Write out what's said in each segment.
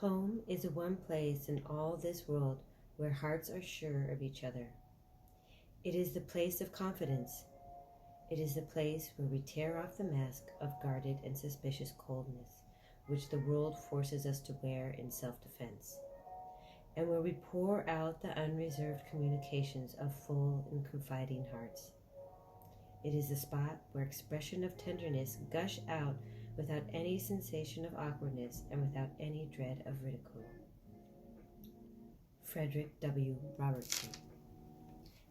Home is the one place in all this world where hearts are sure of each other. It is the place of confidence. It is the place where we tear off the mask of guarded and suspicious coldness, which the world forces us to wear in self-defense, and where we pour out the unreserved communications of full and confiding hearts. It is the spot where expression of tenderness gush out without any sensation of awkwardness and without any dread of ridicule. Frederick W. Robertson.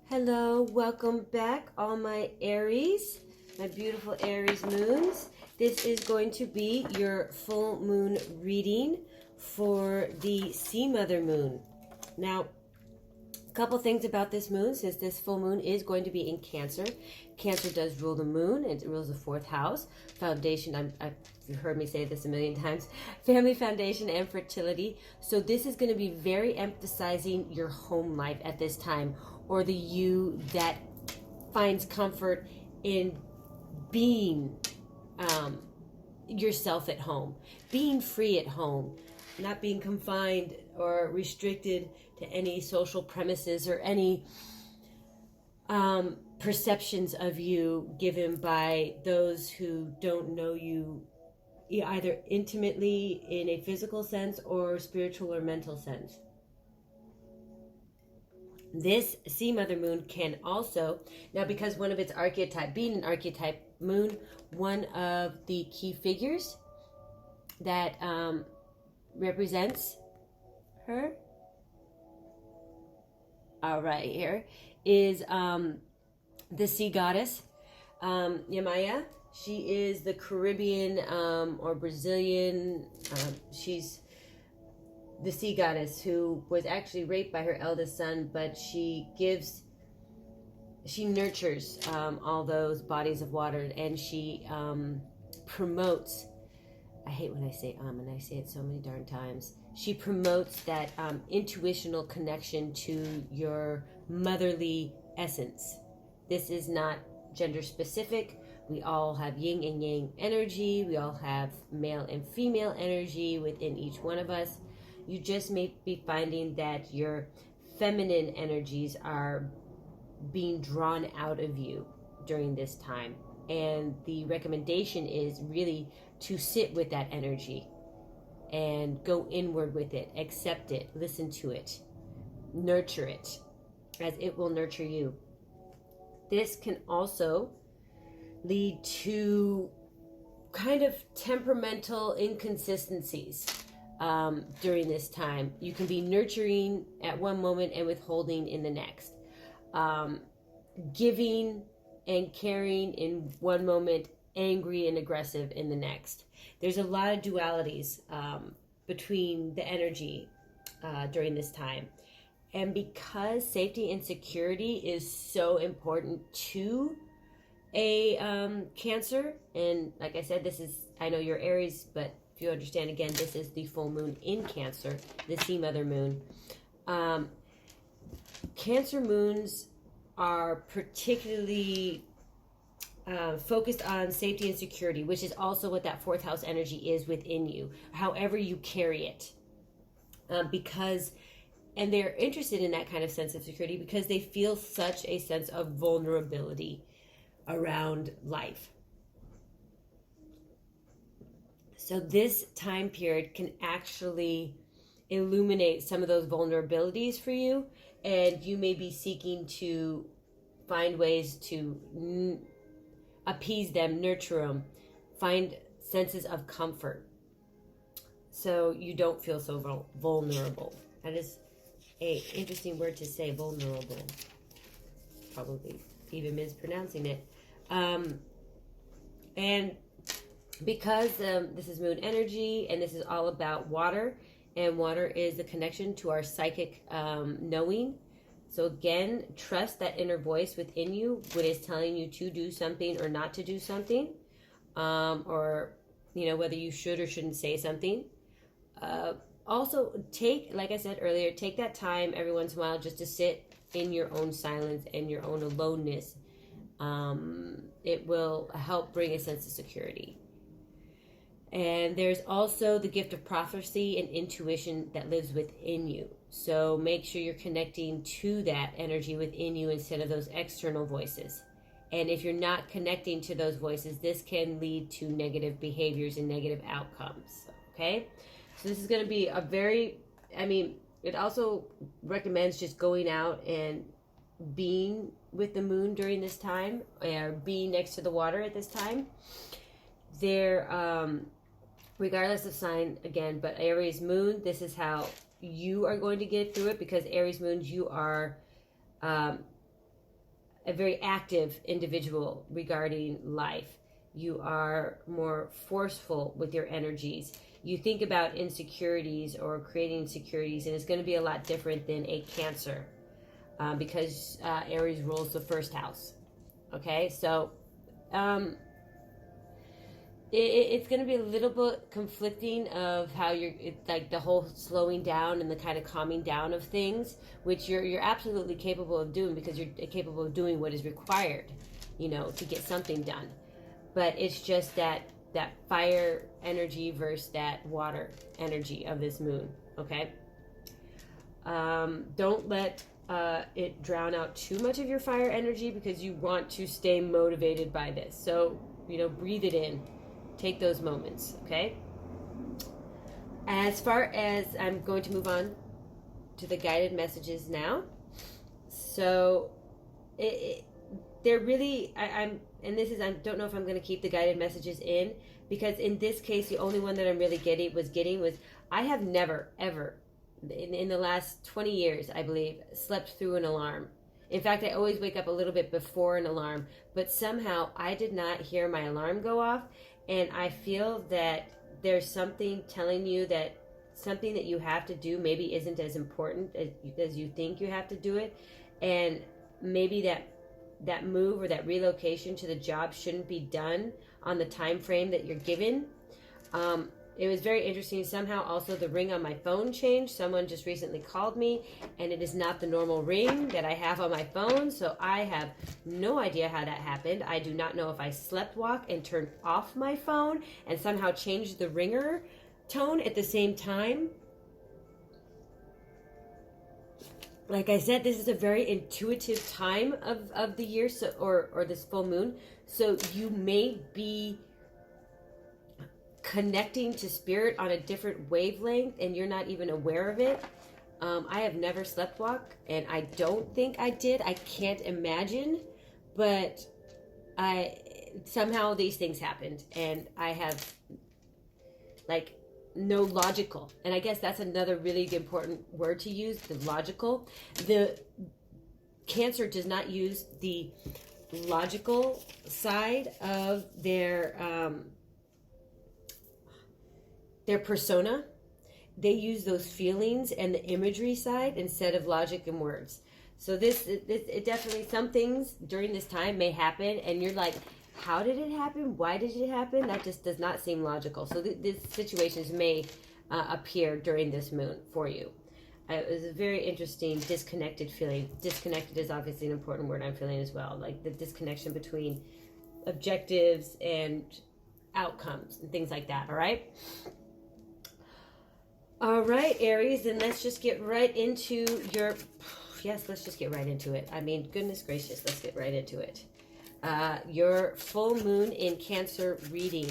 Hello, welcome back, all my Aries, my beautiful Aries moons. This is going to be your full moon reading for the Sea Mother moon. Now, a couple things about this moon, since this full moon is going to be in Cancer. Cancer does rule the moon, and it rules the 4th house. Foundation, you've heard me say this a million times, family, foundation, and fertility. So this is going to be very emphasizing your home life at this time, or the you that finds comfort in being yourself at home, being free at home, not being confined or restricted to any social premises or any perceptions of you given by those who don't know you either intimately in a physical sense or spiritual or mental sense. This Sea Mother moon can also, now because one of its archetype, being an archetype moon, one of the key figures that represents her, right here, is the sea goddess, Yamaya. She is the Caribbean or Brazilian, she's the sea goddess who was actually raped by her eldest son, but she nurtures all those bodies of water, and she promotes, I hate when I say and I say it so many darn times, she promotes that intuitional connection to your motherly essence. This is not gender specific. We all have yin and yang energy. We all have male and female energy within each one of us. You just may be finding that your feminine energies are being drawn out of you during this time. And the recommendation is really to sit with that energy and go inward with it, accept it, listen to it, nurture it, as it will nurture you. This can also lead to kind of temperamental inconsistencies during this time. You can be nurturing at one moment and withholding in the next. Giving and caring in one moment, angry and aggressive in the next. There's a lot of dualities between the energy during this time. And because safety and security is so important to a Cancer, and like I said, this is, I know you're Aries, but if you understand, again, this is the full moon in Cancer, the Sea Mother moon. Cancer moons are particularly focused on safety and security, which is also what that 4th house energy is within you, however you carry it. And they're interested in that kind of sense of security because they feel such a sense of vulnerability around life. So this time period can actually illuminate some of those vulnerabilities for you, and you may be seeking to find ways to appease them, nurture them, find senses of comfort so you don't feel so vulnerable. That is an interesting word to say, vulnerable. Probably even mispronouncing it. And because this is moon energy and this is all about water, and water is the connection to our psychic knowing. So again, trust that inner voice within you when it's telling you to do something or not to do something, or whether you should or shouldn't say something. Also, like I said earlier, take that time every once in a while just to sit in your own silence and your own aloneness. It will help bring a sense of security. And there's also the gift of prophecy and intuition that lives within you. So make sure you're connecting to that energy within you instead of those external voices. And if you're not connecting to those voices, this can lead to negative behaviors and negative outcomes. Okay? So this is going to be a very, it also recommends just going out and being with the moon during this time, or being next to the water at this time. Regardless of sign, again, but Aries moon, this is how you are going to get through it, because Aries moon, you are a very active individual regarding life. You are more forceful with your energies. You think about insecurities or creating insecurities, and it's going to be a lot different than a Cancer, because Aries rules the first house. Okay, so it's going to be a little bit conflicting of how like the whole slowing down and the kind of calming down of things, which you're absolutely capable of doing, because you're capable of doing what is required, to get something done. But it's just that fire energy versus that water energy of this moon. Okay. Don't let it drown out too much of your fire energy, because you want to stay motivated by this. So, breathe it in. Take those moments, okay? As far as, I'm going to move on to the guided messages now. So, they're really, I don't know if I'm going to keep the guided messages in, because in this case, the only one that I'm really getting was, I have never, ever, in the last 20 years, I believe, slept through an alarm. In fact, I always wake up a little bit before an alarm, but somehow I did not hear my alarm go off. And I feel that there's something telling you that something that you have to do maybe isn't as important as you think you have to do it. And maybe that move or that relocation to the job shouldn't be done on the time frame that you're given. It was very interesting. Somehow also the ring on my phone changed. Someone just recently called me, and it is not the normal ring that I have on my phone. So I have no idea how that happened. I do not know if I slept walk and turned off my phone and somehow changed the ringer tone at the same time. Like I said, this is a very intuitive time of the year, so or this full moon. So you may be connecting to spirit on a different wavelength, and you're not even aware of it. I have never slept walk, and I don't think I did. I can't imagine, but somehow these things happened, and I have no logical, and I guess that's another really important word to use, the logical. The Cancer does not use the logical side of their persona. They use those feelings and the imagery side instead of logic and words. So it definitely, some things during this time may happen, and you're like, how did it happen? Why did it happen? That just does not seem logical. So these situations may appear during this moon for you. It was a very interesting disconnected feeling. Disconnected is obviously an important word I'm feeling as well. Like the disconnection between objectives and outcomes and things like that. All right. All right, Aries, then let's just get right into your, yes, let's just get right into it. I mean, goodness gracious, let's get right into it. Your full moon in Cancer reading.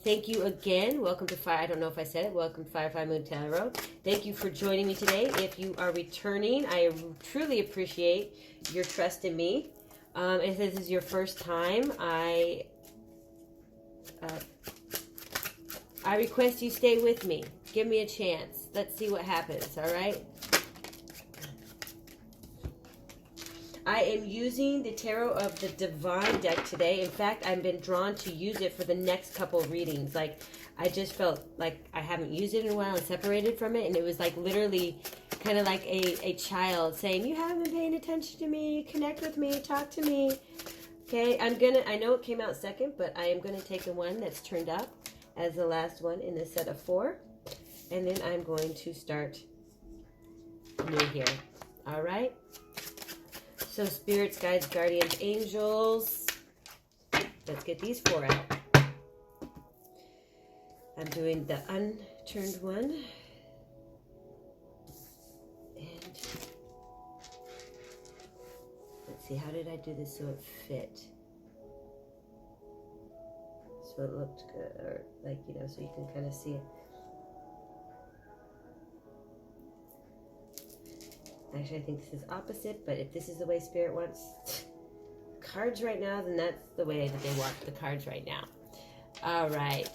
Thank you again. Welcome to Fire. I don't know if I said it. Welcome to FireFly Moon Tarot. Thank you for joining me today. If you are returning, I truly appreciate your trust in me. If this is your first time, I request you stay with me. Give me a chance. Let's see what happens, all right? I am using the Tarot of the Divine deck today. In fact, I've been drawn to use it for the next couple readings. Like, I just felt like I haven't used it in a while and separated from it. And it was like literally kind of like a child saying, you haven't been paying attention to me. Connect with me. Talk to me. Okay, I know it came out second, but I am going to take the one that's turned up as the last one in this set of 4. And then I'm going to start new here. All right. So spirits, guides, guardians, angels. Let's get these 4 out. I'm doing the unturned one. And let's see, how did I do this so it fit? So it looked good, or like, you know, so you can kind of see it. Actually, I think this is opposite, but if this is the way Spirit wants cards right now, then that's the way that they want the cards right now. All right.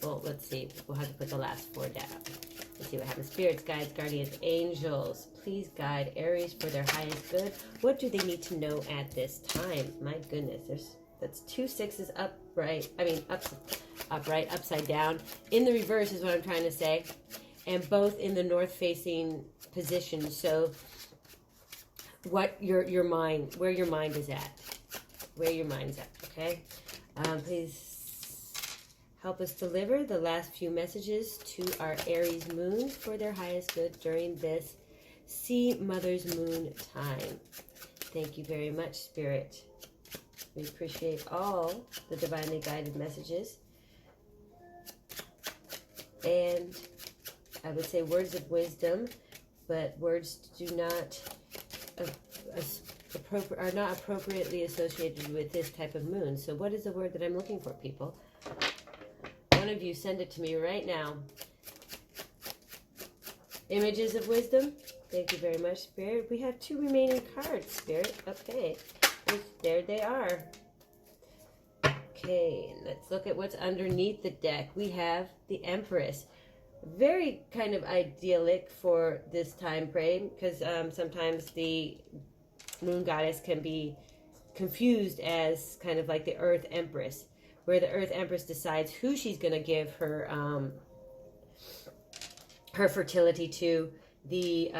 Well, let's see. We'll have to put the last 4 down. Let's see what happens. Spirits, guides, guardians, angels. Please guide Aries for their highest good. What do they need to know at this time? My goodness, that's 2 6s upright. I mean, upright, upside down. In the reverse is what I'm trying to say. And both in the north-facing position. So, what your mind, where your mind is at, okay? Please help us deliver the last few messages to our Aries moon for their highest good during this Sea Mother's Moon time. Thank you very much, Spirit. We appreciate all the divinely guided messages. And I would say words of wisdom, but words do not are not appropriately associated with this type of moon. So what is the word that I'm looking for, people? One of you send it to me right now. Images of wisdom. Thank you very much, Spirit. We have 2 remaining cards, Spirit. Okay. There they are. Okay, let's look at what's underneath the deck. We have the Empress. Very kind of idyllic for this time frame, because sometimes the moon goddess can be confused as kind of like the Earth Empress, where the Earth Empress decides who she's going to give her her fertility to. The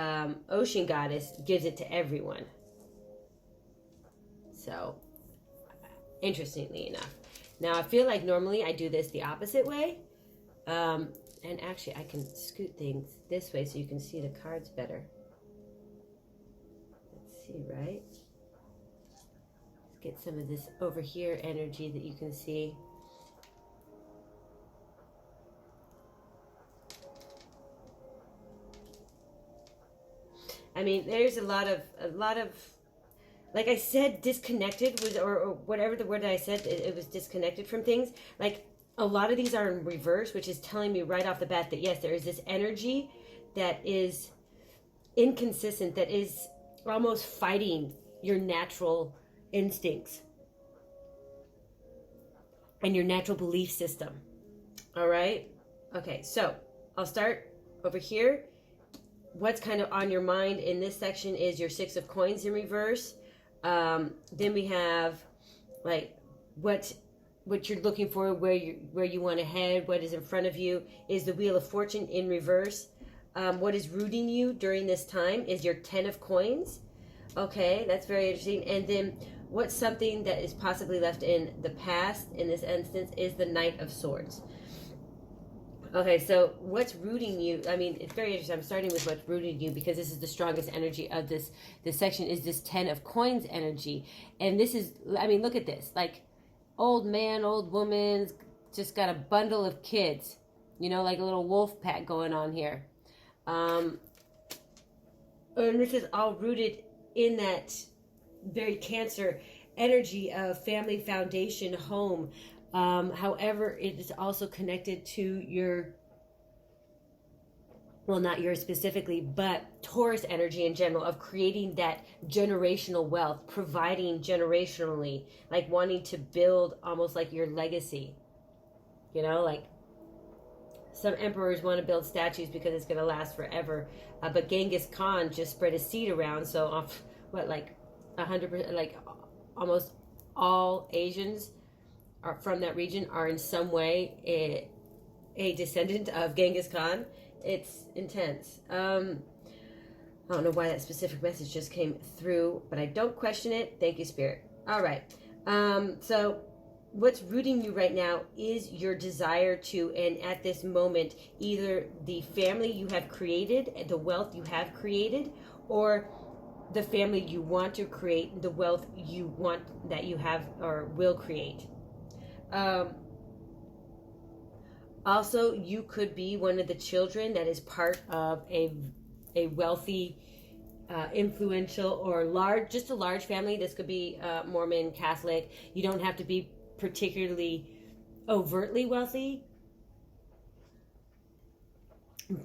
Ocean Goddess gives it to everyone. So, interestingly enough. Now, I feel like normally I do this the opposite way. And actually, I can scoot things this way so you can see the cards better. Let's see, right? Let's get some of this over here energy that you can see. I mean, there's a lot of, like I said, disconnected was, or whatever the word that I said, it was disconnected from things. Like, a lot of these are in reverse, which is telling me right off the bat that, yes, there is this energy that is inconsistent, that is almost fighting your natural instincts and your natural belief system. All right? Okay, so I'll start over here. What's kind of on your mind in this section is your 6 of coins in reverse. Then we have, like, what you're looking for, where you want to head, what is in front of you, is the Wheel of Fortune in reverse. What is rooting you during this time is your 10 of coins. Okay, that's very interesting. And then what's something that is possibly left in the past in this instance is the Knight of Swords. Okay, so what's rooting you? I mean, it's very interesting. I'm starting with what's rooting you because this is the strongest energy of this section, is this 10 of coins energy. And this is, I mean, look at this. Like, old man, old woman's just got a bundle of kids, you know, like a little wolf pack going on here. And this is all rooted in that very Cancer energy of family, foundation, home. However, it is also connected to your, well, not yours specifically, but Taurus energy in general, of creating that generational wealth, providing generationally, like wanting to build almost like your legacy. You know, like some emperors want to build statues because it's going to last forever. But Genghis Khan just spread his seed around. So, like 100%, like almost all Asians are from that region are in some way a descendant of Genghis Khan. It's intense. I don't know why that specific message just came through, but I don't question it. Thank you, Spirit. All right. So what's rooting you right now is your desire to, and at this moment, either the family you have created, the wealth you have created, or the family you want to create, the wealth you want that you have or will create. Also, you could be one of the children that is part of a wealthy, influential, or just a large family. This could be Mormon, Catholic. You don't have to be particularly overtly wealthy.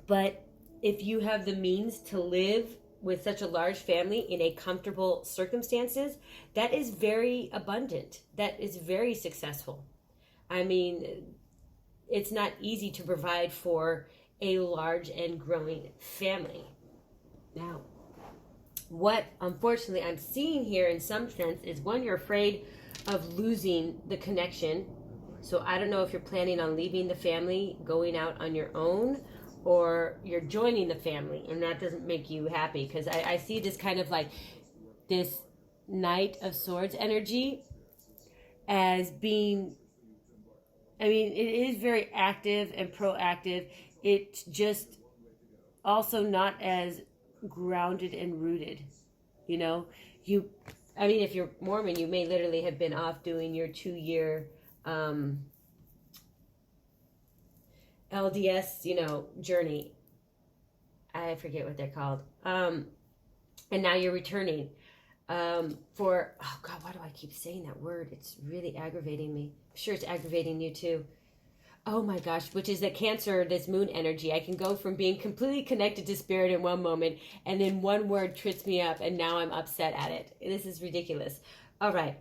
But if you have the means to live with such a large family in a comfortable circumstances, that is very abundant. That is very successful. I mean, it's not easy to provide for a large and growing family. Now, what unfortunately I'm seeing here in some sense is, one, you're afraid of losing the connection. So I don't know if you're planning on leaving the family, going out on your own, or you're joining the family, and that doesn't make you happy, because I see this kind of like this Knight of Swords energy as being, I mean, it is very active and proactive. It's just also not as grounded and rooted. You know, I mean, if you're Mormon, you may literally have been off doing your 2-year LDS, journey. I forget what they're called. And now you're returning for, oh God, why do I keep saying that word? It's really aggravating me. I'm sure it's aggravating you too. Oh my gosh, which is the Cancer, this moon energy. I can go from being completely connected to spirit in one moment, and then one word trips me up, and now I'm upset at it. This is ridiculous. All right.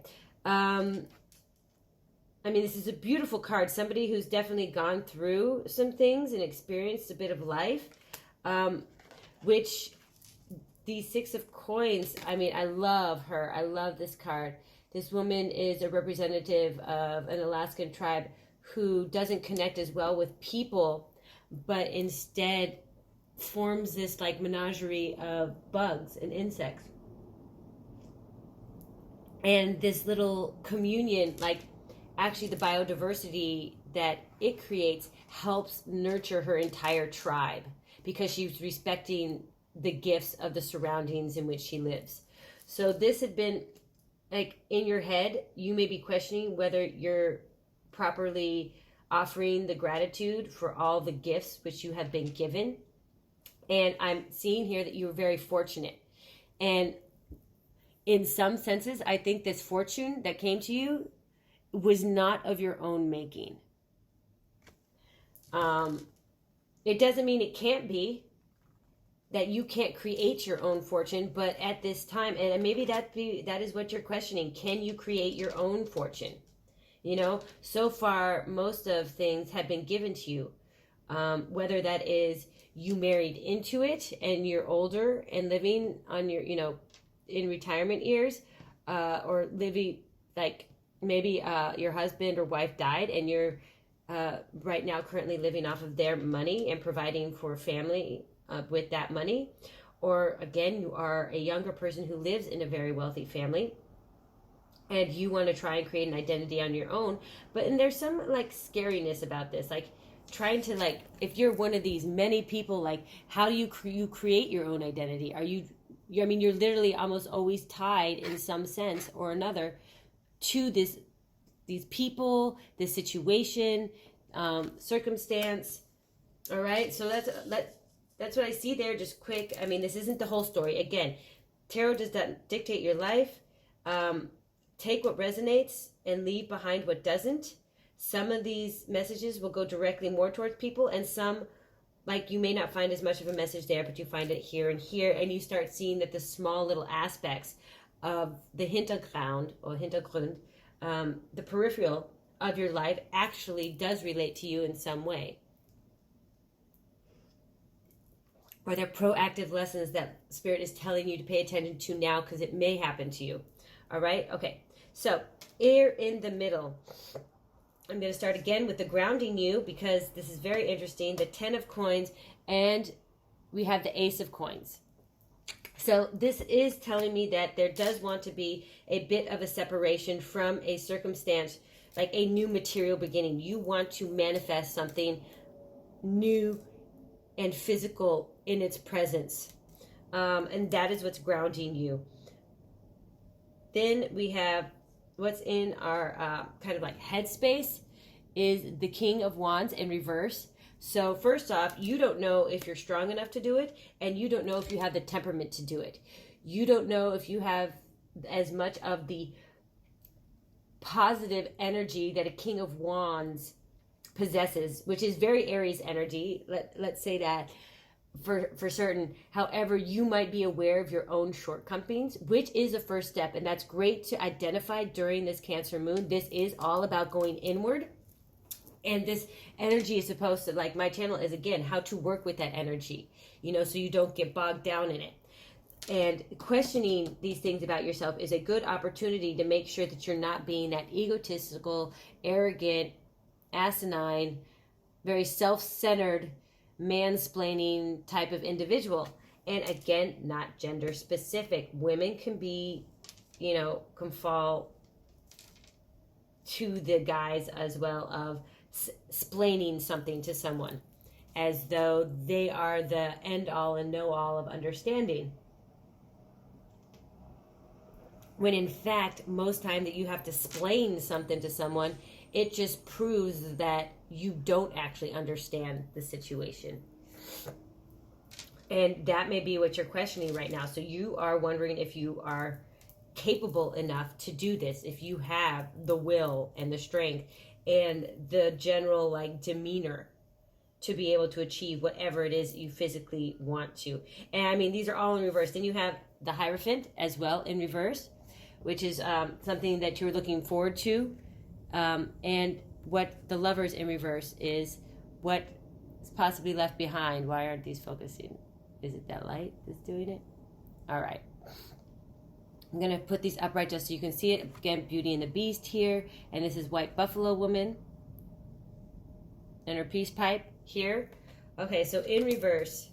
I mean, this is a beautiful card. Somebody who's definitely gone through some things and experienced a bit of life, which the Six of Coins, I mean, I love her. I love this card. This woman is a representative of an Alaskan tribe who doesn't connect as well with people, but instead forms this like menagerie of bugs and insects. And this little communion, like, actually the biodiversity that it creates helps nurture her entire tribe, because she's respecting the gifts of the surroundings in which she lives. So this had been like in your head, you may be questioning whether you're properly offering the gratitude for all the gifts which you have been given. And I'm seeing here that you're very fortunate. And in some senses, I think this fortune that came to you was not of your own making. It doesn't mean it can't be, that you can't create your own fortune, but at this time, and maybe that is what you're questioning, can you create your own fortune? So far, most of things have been given to you, whether that is you married into it and you're older and living on your, in retirement years, or living like, maybe your husband or wife died and you're right now currently living off of their money and providing for family with that money. Or again, you are a younger person who lives in a very wealthy family and you want to try and create an identity on your own. And there's some like scariness about this, like trying to, like, if you're one of these many people, like how do you create your own identity? I mean, you're literally almost always tied in some sense or another to these people, this situation, circumstance. All right, so that's what I see there. Just quick. I mean, this isn't the whole story. Again, tarot does not dictate your life. Take what resonates and leave behind what doesn't. Some of these messages will go directly more towards people, and some, like, you may not find as much of a message there, but you find it here and here, and you start seeing that the small little aspects of the Hintergrund, or Hintergrund, the peripheral of your life actually does relate to you in some way. Or they're proactive lessons that Spirit is telling you to pay attention to now because it may happen to you. All right? Okay. So, here in the middle, I'm going to start again with the grounding you, because this is very interesting. The 10 of Coins, and we have the Ace of Coins. So this is telling me that there does want to be a bit of a separation from a circumstance, like a new material beginning. You want to manifest something new and physical in its presence. And that is what's grounding you. Then we have what's in our kind of like headspace is the King of Wands in reverse. So first off, you don't know if you're strong enough to do it, and you don't know if you have the temperament to do it. You don't know if you have as much of the positive energy that a King of Wands possesses, which is very Aries energy. Let's say that for certain. However, you might be aware of your own shortcomings, which is a first step, and that's great to identify during this Cancer moon. This is all about going inward. And this energy is supposed to, like my channel is, again, how to work with that energy, you know, so you don't get bogged down in it. And questioning these things about yourself is a good opportunity to make sure that you're not being that egotistical, arrogant, asinine, very self-centered, mansplaining type of individual. And again, not gender specific. Women can be, you know, can fall to the guise as well of splaining something to someone as though they are the end all and know all of understanding, when in fact most time that you have to splain something to someone, it just proves that you don't actually understand the situation. And that may be what you're questioning right now. So you are wondering if you are capable enough to do this, if you have the will and the strength and the general like demeanor to be able to achieve whatever it is you physically want to. And I mean, these are all in reverse. Then you have the Hierophant as well in reverse, which is something that you're looking forward to. And what the Lovers in reverse is what is possibly left behind. Why aren't these focusing? Is it that light that's doing it? All right. I'm going to put these upright just so you can see it. Again, Beauty and the Beast here. And this is White Buffalo Woman. And her peace pipe here. Okay, so in reverse.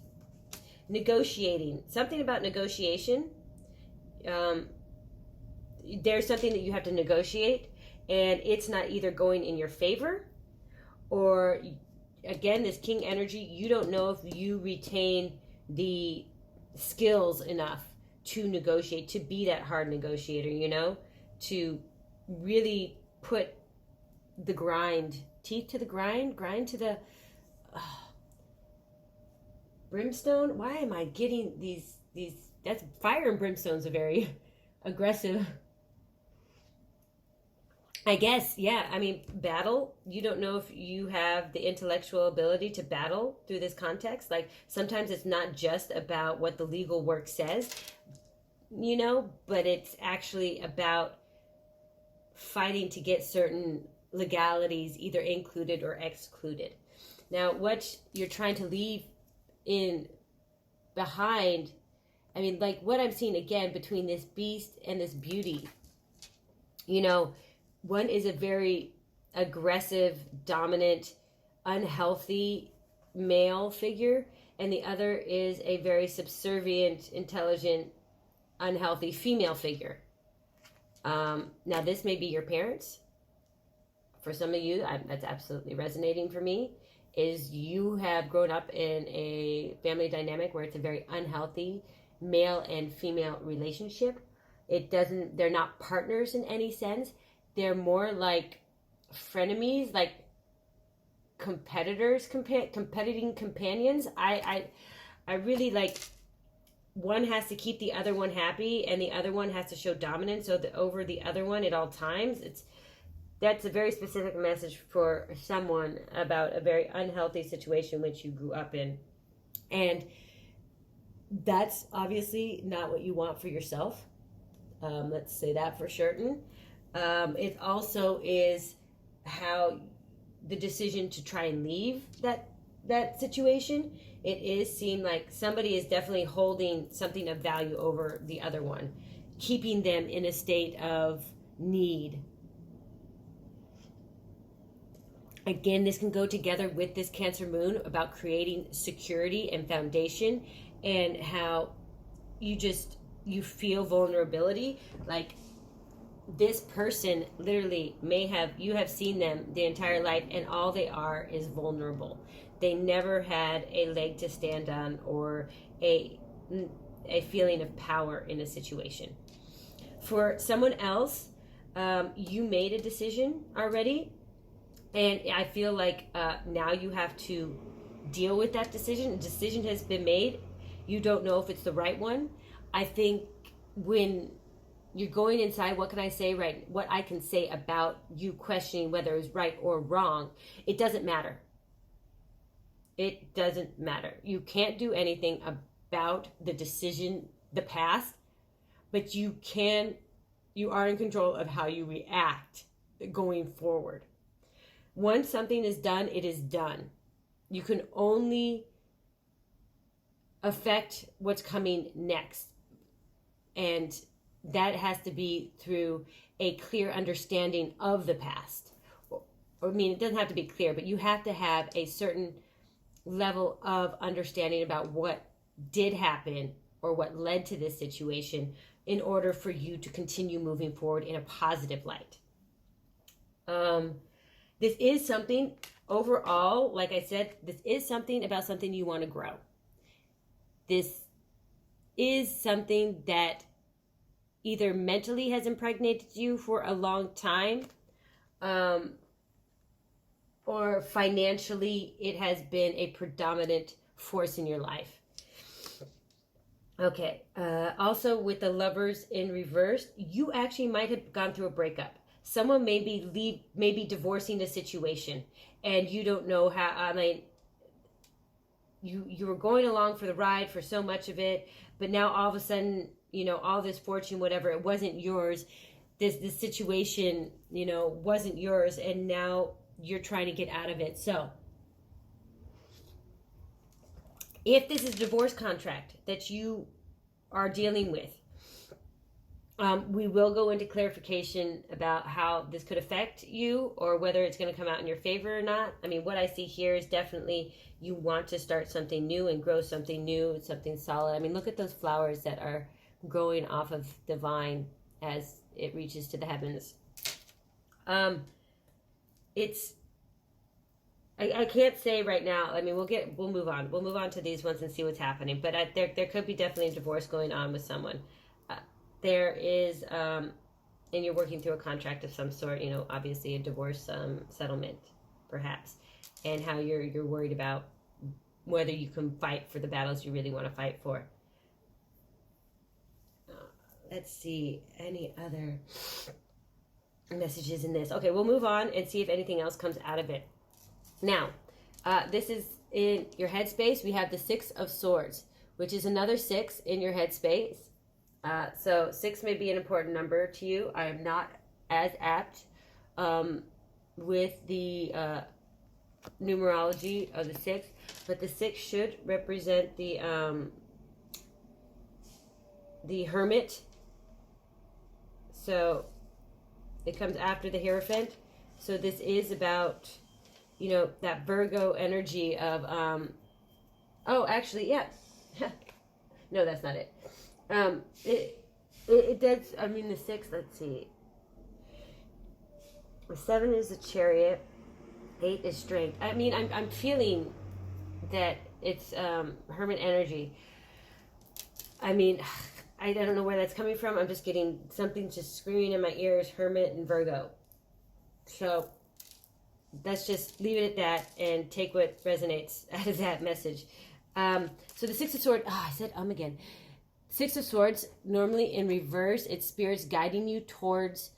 Negotiating. Something about negotiation. There's something that you have to negotiate. And it's not either going in your favor. Or, again, this King energy. You don't know if you retain the skills enough to negotiate, to be that hard negotiator, you know, to really put the grind, teeth to the grind to the brimstone. Why am I getting these, that's fire and brimstone's a very aggressive, I guess, yeah. I mean, battle, you don't know if you have the intellectual ability to battle through this context. Like, sometimes it's not just about what the legal work says, you know, but it's actually about fighting to get certain legalities either included or excluded. Now, what you're trying to leave in behind, I mean, like what I'm seeing again between this Beast and this Beauty, you know, one is a very aggressive, dominant, unhealthy male figure, and the other is a very subservient, intelligent, unhealthy female figure. Now, this may be your parents. For some of you, that's absolutely resonating for me, is you have grown up in a family dynamic where it's a very unhealthy male and female relationship. They're not partners in any sense. They're more like frenemies, like competitors, competing companions. I really like, one has to keep the other one happy, and the other one has to show dominance over the other one at all times. That's a very specific message for someone about a very unhealthy situation which you grew up in. And that's obviously not what you want for yourself. Let's say that for certain. It also is how the decision to try and leave that situation. It is seem like somebody is definitely holding something of value over the other one, keeping them in a state of need. Again, this can go together with this Cancer moon about creating security and foundation, and how you feel vulnerability. Like, this person literally you have seen them the entire life, and all they are is vulnerable. They never had a leg to stand on or a feeling of power in a situation. For someone else, you made a decision already, And I feel like now you have to deal with that decision. A decision has been made. You don't know if it's the right one. I think when you're going inside, what can I say, right? What I can say about you questioning whether it's right or wrong, it doesn't matter. It doesn't matter. You can't do anything about the decision, the past, but you are in control of how you react going forward. Once something is done, it is done. You can only affect what's coming next. And that has to be through a clear understanding of the past. I mean, it doesn't have to be clear, but you have to have a certain level of understanding about what did happen or what led to this situation in order for you to continue moving forward in a positive light. This is something overall, like I said, this is something about something you want to grow. This is something that either mentally has impregnated you for a long time, or financially it has been a predominant force in your life. Okay, also with the Lovers in reverse, you actually might have gone through a breakup. Someone may be divorcing the situation, and you don't know how. I mean, you were going along for the ride for so much of it, but now all of a sudden, all this fortune, whatever, it wasn't yours. This situation, wasn't yours, and now you're trying to get out of it. So, if this is a divorce contract that you are dealing with, we will go into clarification about how this could affect you or whether it's going to come out in your favor or not. I mean, what I see here is definitely you want to start something new and grow something new, something solid. I mean, look at those flowers that are growing off of the vine as it reaches to the heavens. I can't say right now. I mean, we'll move on. We'll move on to these ones and see what's happening. But there could be definitely a divorce going on with someone. There is, and you're working through a contract of some sort, obviously a divorce settlement, perhaps, and how you're worried about whether you can fight for the battles you really want to fight for. Let's see, any other messages in this? Okay, we'll move on and see if anything else comes out of it. Now, this is in your headspace. We have the Six of Swords, which is another 6 in your headspace. So 6 may be an important number to you. I am not as apt with the numerology of the 6, but the 6 should represent the Hermit. So it comes after the Hierophant. So this is about, that Virgo energy of, oh, actually, yeah. No, that's not it. It does, I mean, the 6, let's see. The 7 is the Chariot. 8 is Strength. I mean, I'm feeling that it's Hermit energy. I mean, I don't know where that's coming from. I'm just getting something just screaming in my ears, Hermit and Virgo. So let's just leave it at that and take what resonates out of that message. So the 6 of Swords, I said again. 6 of Swords, normally in reverse, it's spirits guiding you towards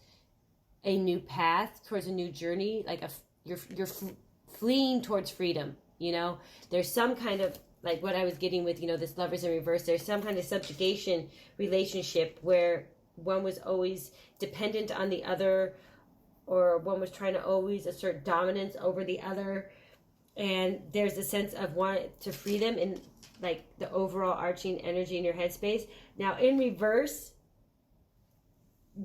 a new path, towards a new journey, like you're fleeing towards freedom, There's some kind of, like what I was getting with, this Lovers in reverse, there's some kind of subjugation relationship where one was always dependent on the other, or one was trying to always assert dominance over the other, and there's a sense of wanting to free them in, like, the overall arching energy in your headspace. Now, in reverse,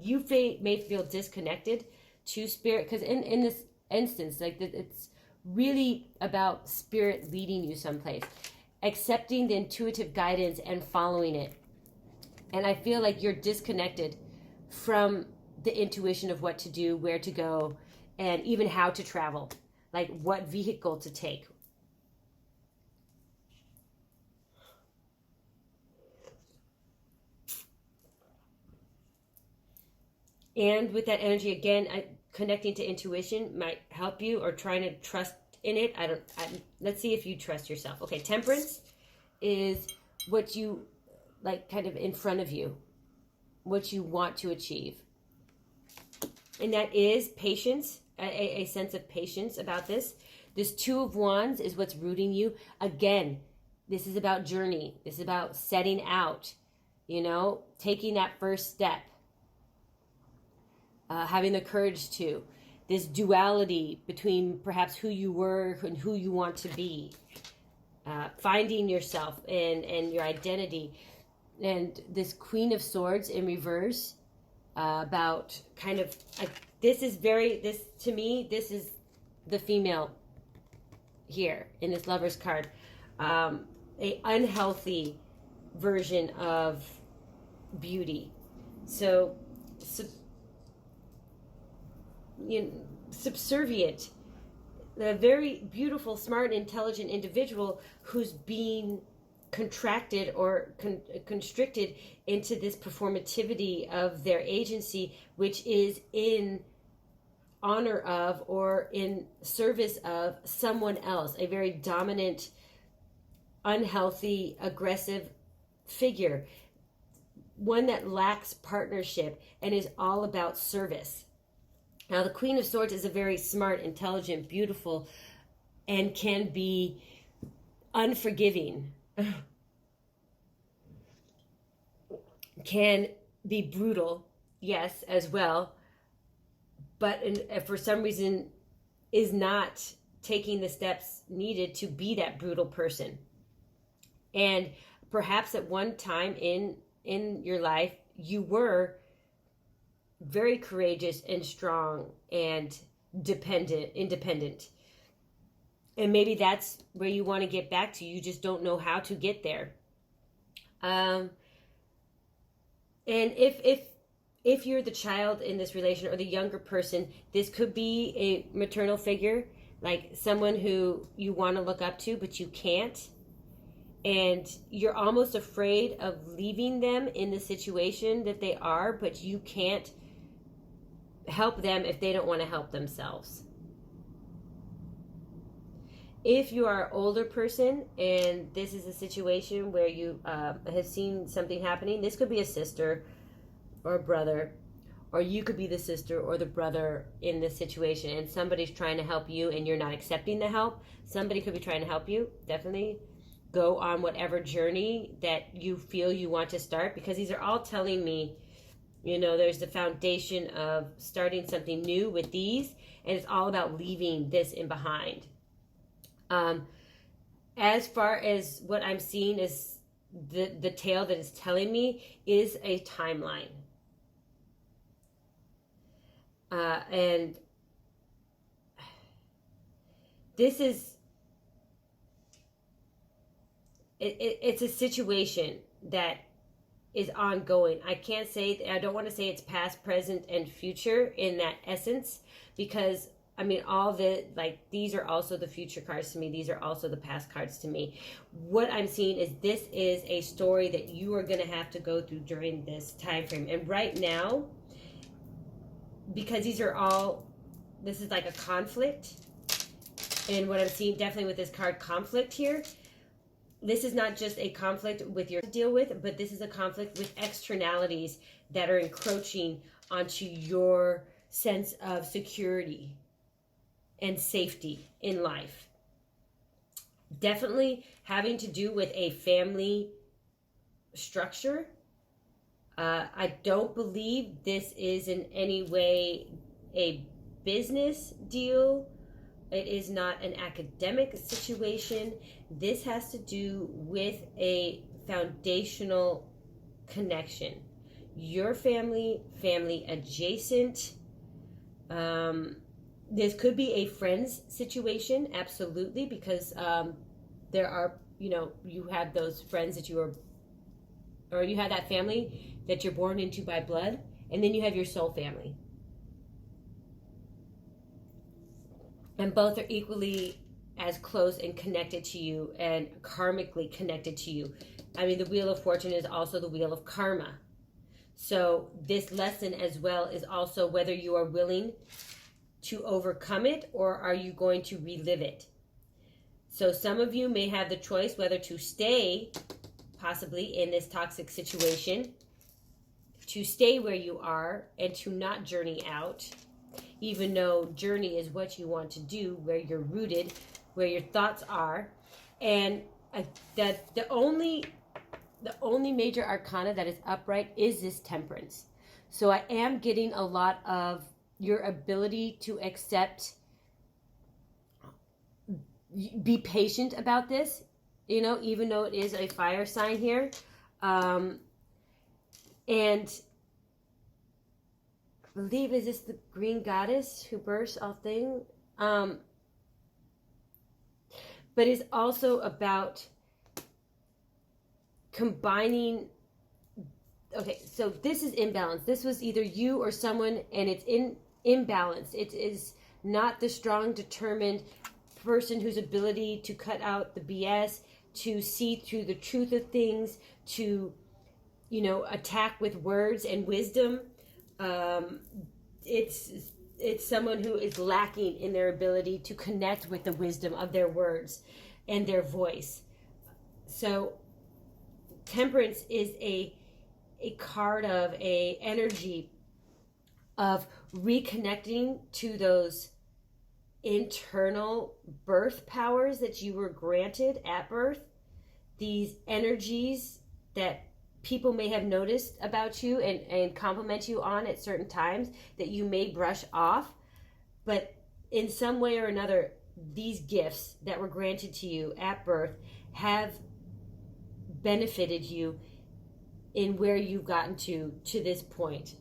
you may feel disconnected to spirit, because in this instance, like, it's really about spirit leading you someplace, accepting the intuitive guidance and following it. And I feel like you're disconnected from the intuition of what to do, where to go, and even how to travel, like what vehicle to take. And with that energy, again, connecting to intuition might help you, or trying to trust in it. Let's see if you trust yourself. Okay, Temperance is what you like, kind of in front of you, what you want to achieve. And that is patience, a sense of patience about this. This Two of Wands is what's rooting you. Again, this is about journey. This is about setting out, taking that first step. Having the courage to. This duality between perhaps who you were and who you want to be. Finding yourself and your identity. And this Queen of Swords in reverse, about kind of, to me, this is the female here in this Lover's card. A unhealthy version of beauty. So subservient, a very beautiful, smart, intelligent individual who's being contracted or constricted into this performativity of their agency, which is in honor of or in service of someone else, a very dominant, unhealthy, aggressive figure, one that lacks partnership and is all about service. Now, the Queen of Swords is a very smart, intelligent, beautiful, and can be unforgiving. Can be brutal, yes, as well, but for some reason is not taking the steps needed to be that brutal person. And perhaps at one time in your life, you were very courageous and strong and independent. And maybe that's where you want to get back to. You just don't know how to get there. And if you're the child in this relation, or the younger person, this could be a maternal figure, like someone who you want to look up to, but you can't. And you're almost afraid of leaving them in the situation that they are, but you can't help them if they don't want to help themselves. If you are an older person and this is a situation where you have seen something happening, this could be a sister or a brother, or you could be the sister or the brother in this situation, and somebody's trying to help you and you're not accepting the help. Somebody could be trying to help you. Definitely go on whatever journey that you feel you want to start, because these are all telling me, there's the foundation of starting something new with these, and it's all about leaving this in behind. As far as what I'm seeing is the tale that is telling me is a timeline. And this is, it's a situation that is ongoing. I don't want to say it's past, present, and future in that essence, because these are also the future cards to me. These are also the past cards to me. What I'm seeing is this is a story that you are going to have to go through during this time frame. And right now, because this is like a conflict, and what I'm seeing definitely with this card, conflict here, this is not just a conflict with your deal with, but this is a conflict with externalities that are encroaching onto your sense of security and safety in life. Definitely having to do with a family structure. I don't believe this is in any way a business deal. It is not an academic situation. This has to do with a foundational connection. Your family adjacent. This could be a friend's situation, absolutely, because there are, you have those friends that you have that family that you're born into by blood, and then you have your soul family. And both are equally as close and connected to you and karmically connected to you. The Wheel of Fortune is also the Wheel of Karma. So this lesson as well is also whether you are willing to overcome it, or are you going to relive it? So some of you may have the choice whether to stay possibly in this toxic situation, to stay where you are and to not journey out, even though journey is what you want to do, where you're rooted, where your thoughts are. And that the only major arcana that is upright is this Temperance. So I am getting a lot of your ability to accept, be patient about this, you know, even though it is a fire sign here. And I believe, is this the green goddess who bursts all things? But it's also about combining. Okay, so this is imbalance. This was either you or someone, and it's imbalance. It is not the strong, determined person whose ability to cut out the BS, to see through the truth of things, to, you know, attack with words and wisdom. It's someone who is lacking in their ability to connect with the wisdom of their words and their voice. So Temperance is a card of a energy of reconnecting to those internal birth powers that you were granted at birth, these energies that people may have noticed about you and compliment you on at certain times that you may brush off, but in some way or another, these gifts that were granted to you at birth have benefited you in where you've gotten to this point.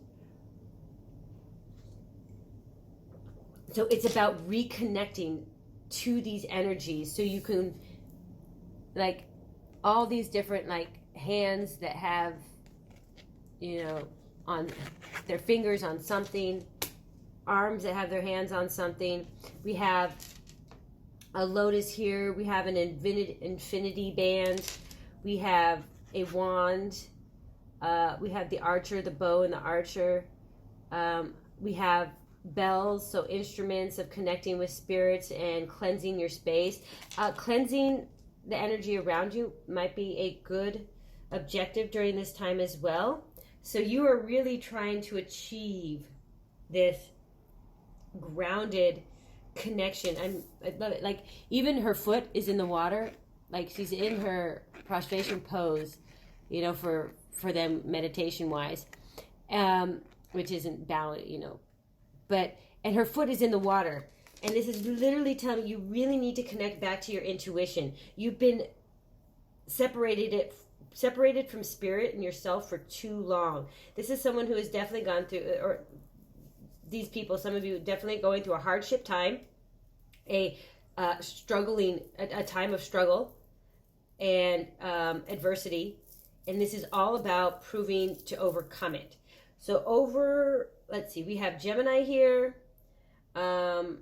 So it's about reconnecting to these energies so you can, like, all these different, like, hands that have, you know, on their fingers on something, arms that have their hands on something. We have a lotus here. We have an infinity band. We have a wand. We have the archer, the bow and the archer. We have bells, so instruments of connecting with spirits and cleansing your space. Cleansing the energy around you might be a good objective during this time as well. So you are really trying to achieve this grounded connection. I love it. Like, even her foot is in the water. Like, she's in her prostration pose, you know, for them meditation wise, which isn't balance, you know, but, and her foot is in the water. And this is literally telling you really need to connect back to your intuition. You've been separated from spirit and yourself for too long. This is someone who has definitely gone through, or these people, some of you definitely going through a hardship time, a time of struggle and adversity. And this is all about proving to overcome it. So let's see, we have Gemini here. I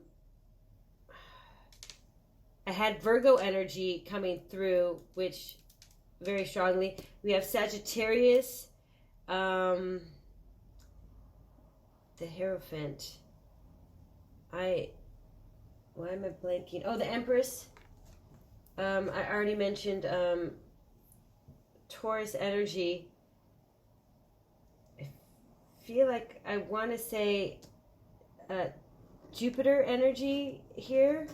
had Virgo energy coming through, which very strongly. We have Sagittarius, the Hierophant. Why am I blanking? Oh, the Empress. I already mentioned Taurus energy. I feel like I want to say Jupiter energy here.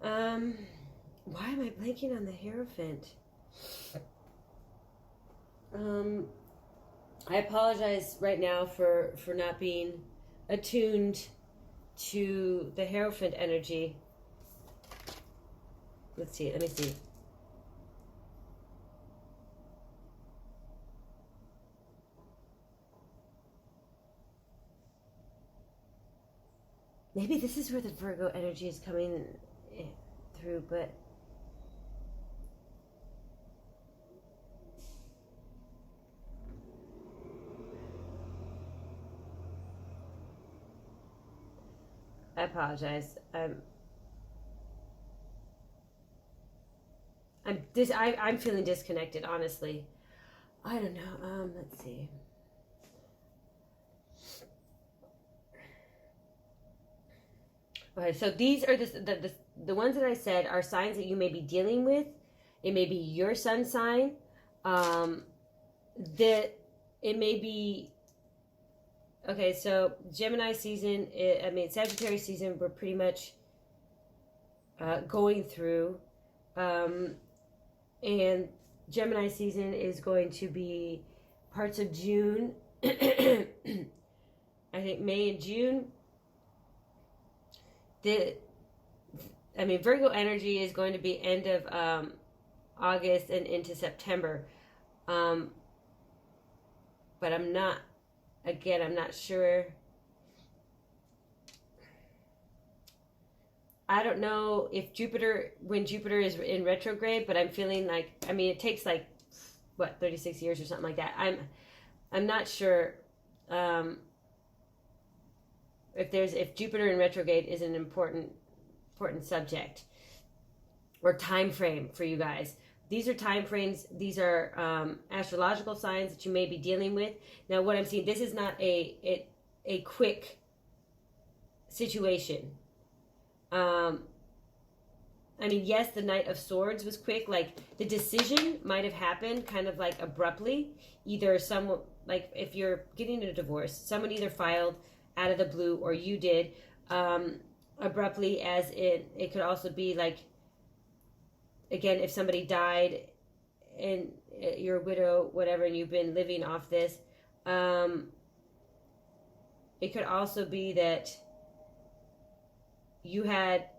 Why am I blanking on the Hierophant? I apologize right now for not being attuned to the Hierophant energy. Let's see, let me see. Maybe this is where the Virgo energy is coming through, but I apologize. I'm feeling disconnected, honestly. I don't know. Let's see. Okay, so these are the ones that I said are signs that you may be dealing with. It may be your sun sign. That it may be, okay, so Gemini season, Sagittarius season, we're pretty much going through. And Gemini season is going to be parts of June. I think May and June. Virgo energy is going to be end of August and into September. But I'm not sure. I don't know if when Jupiter is in retrograde, but I'm feeling like, it takes 36 years or something like that. I'm not sure if Jupiter in retrograde is an important subject or time frame for you guys. These are time frames. These are astrological signs that you may be dealing with. Now, what I'm seeing, this is not a quick situation. Yes, the Knight of Swords was quick. Like, the decision might have happened kind of like abruptly. Either someone, like if you're getting a divorce, someone either filed out of the blue or you did abruptly, as it could also be like, again, if somebody died and you're a widow, whatever, and you've been living off this. It could also be that you had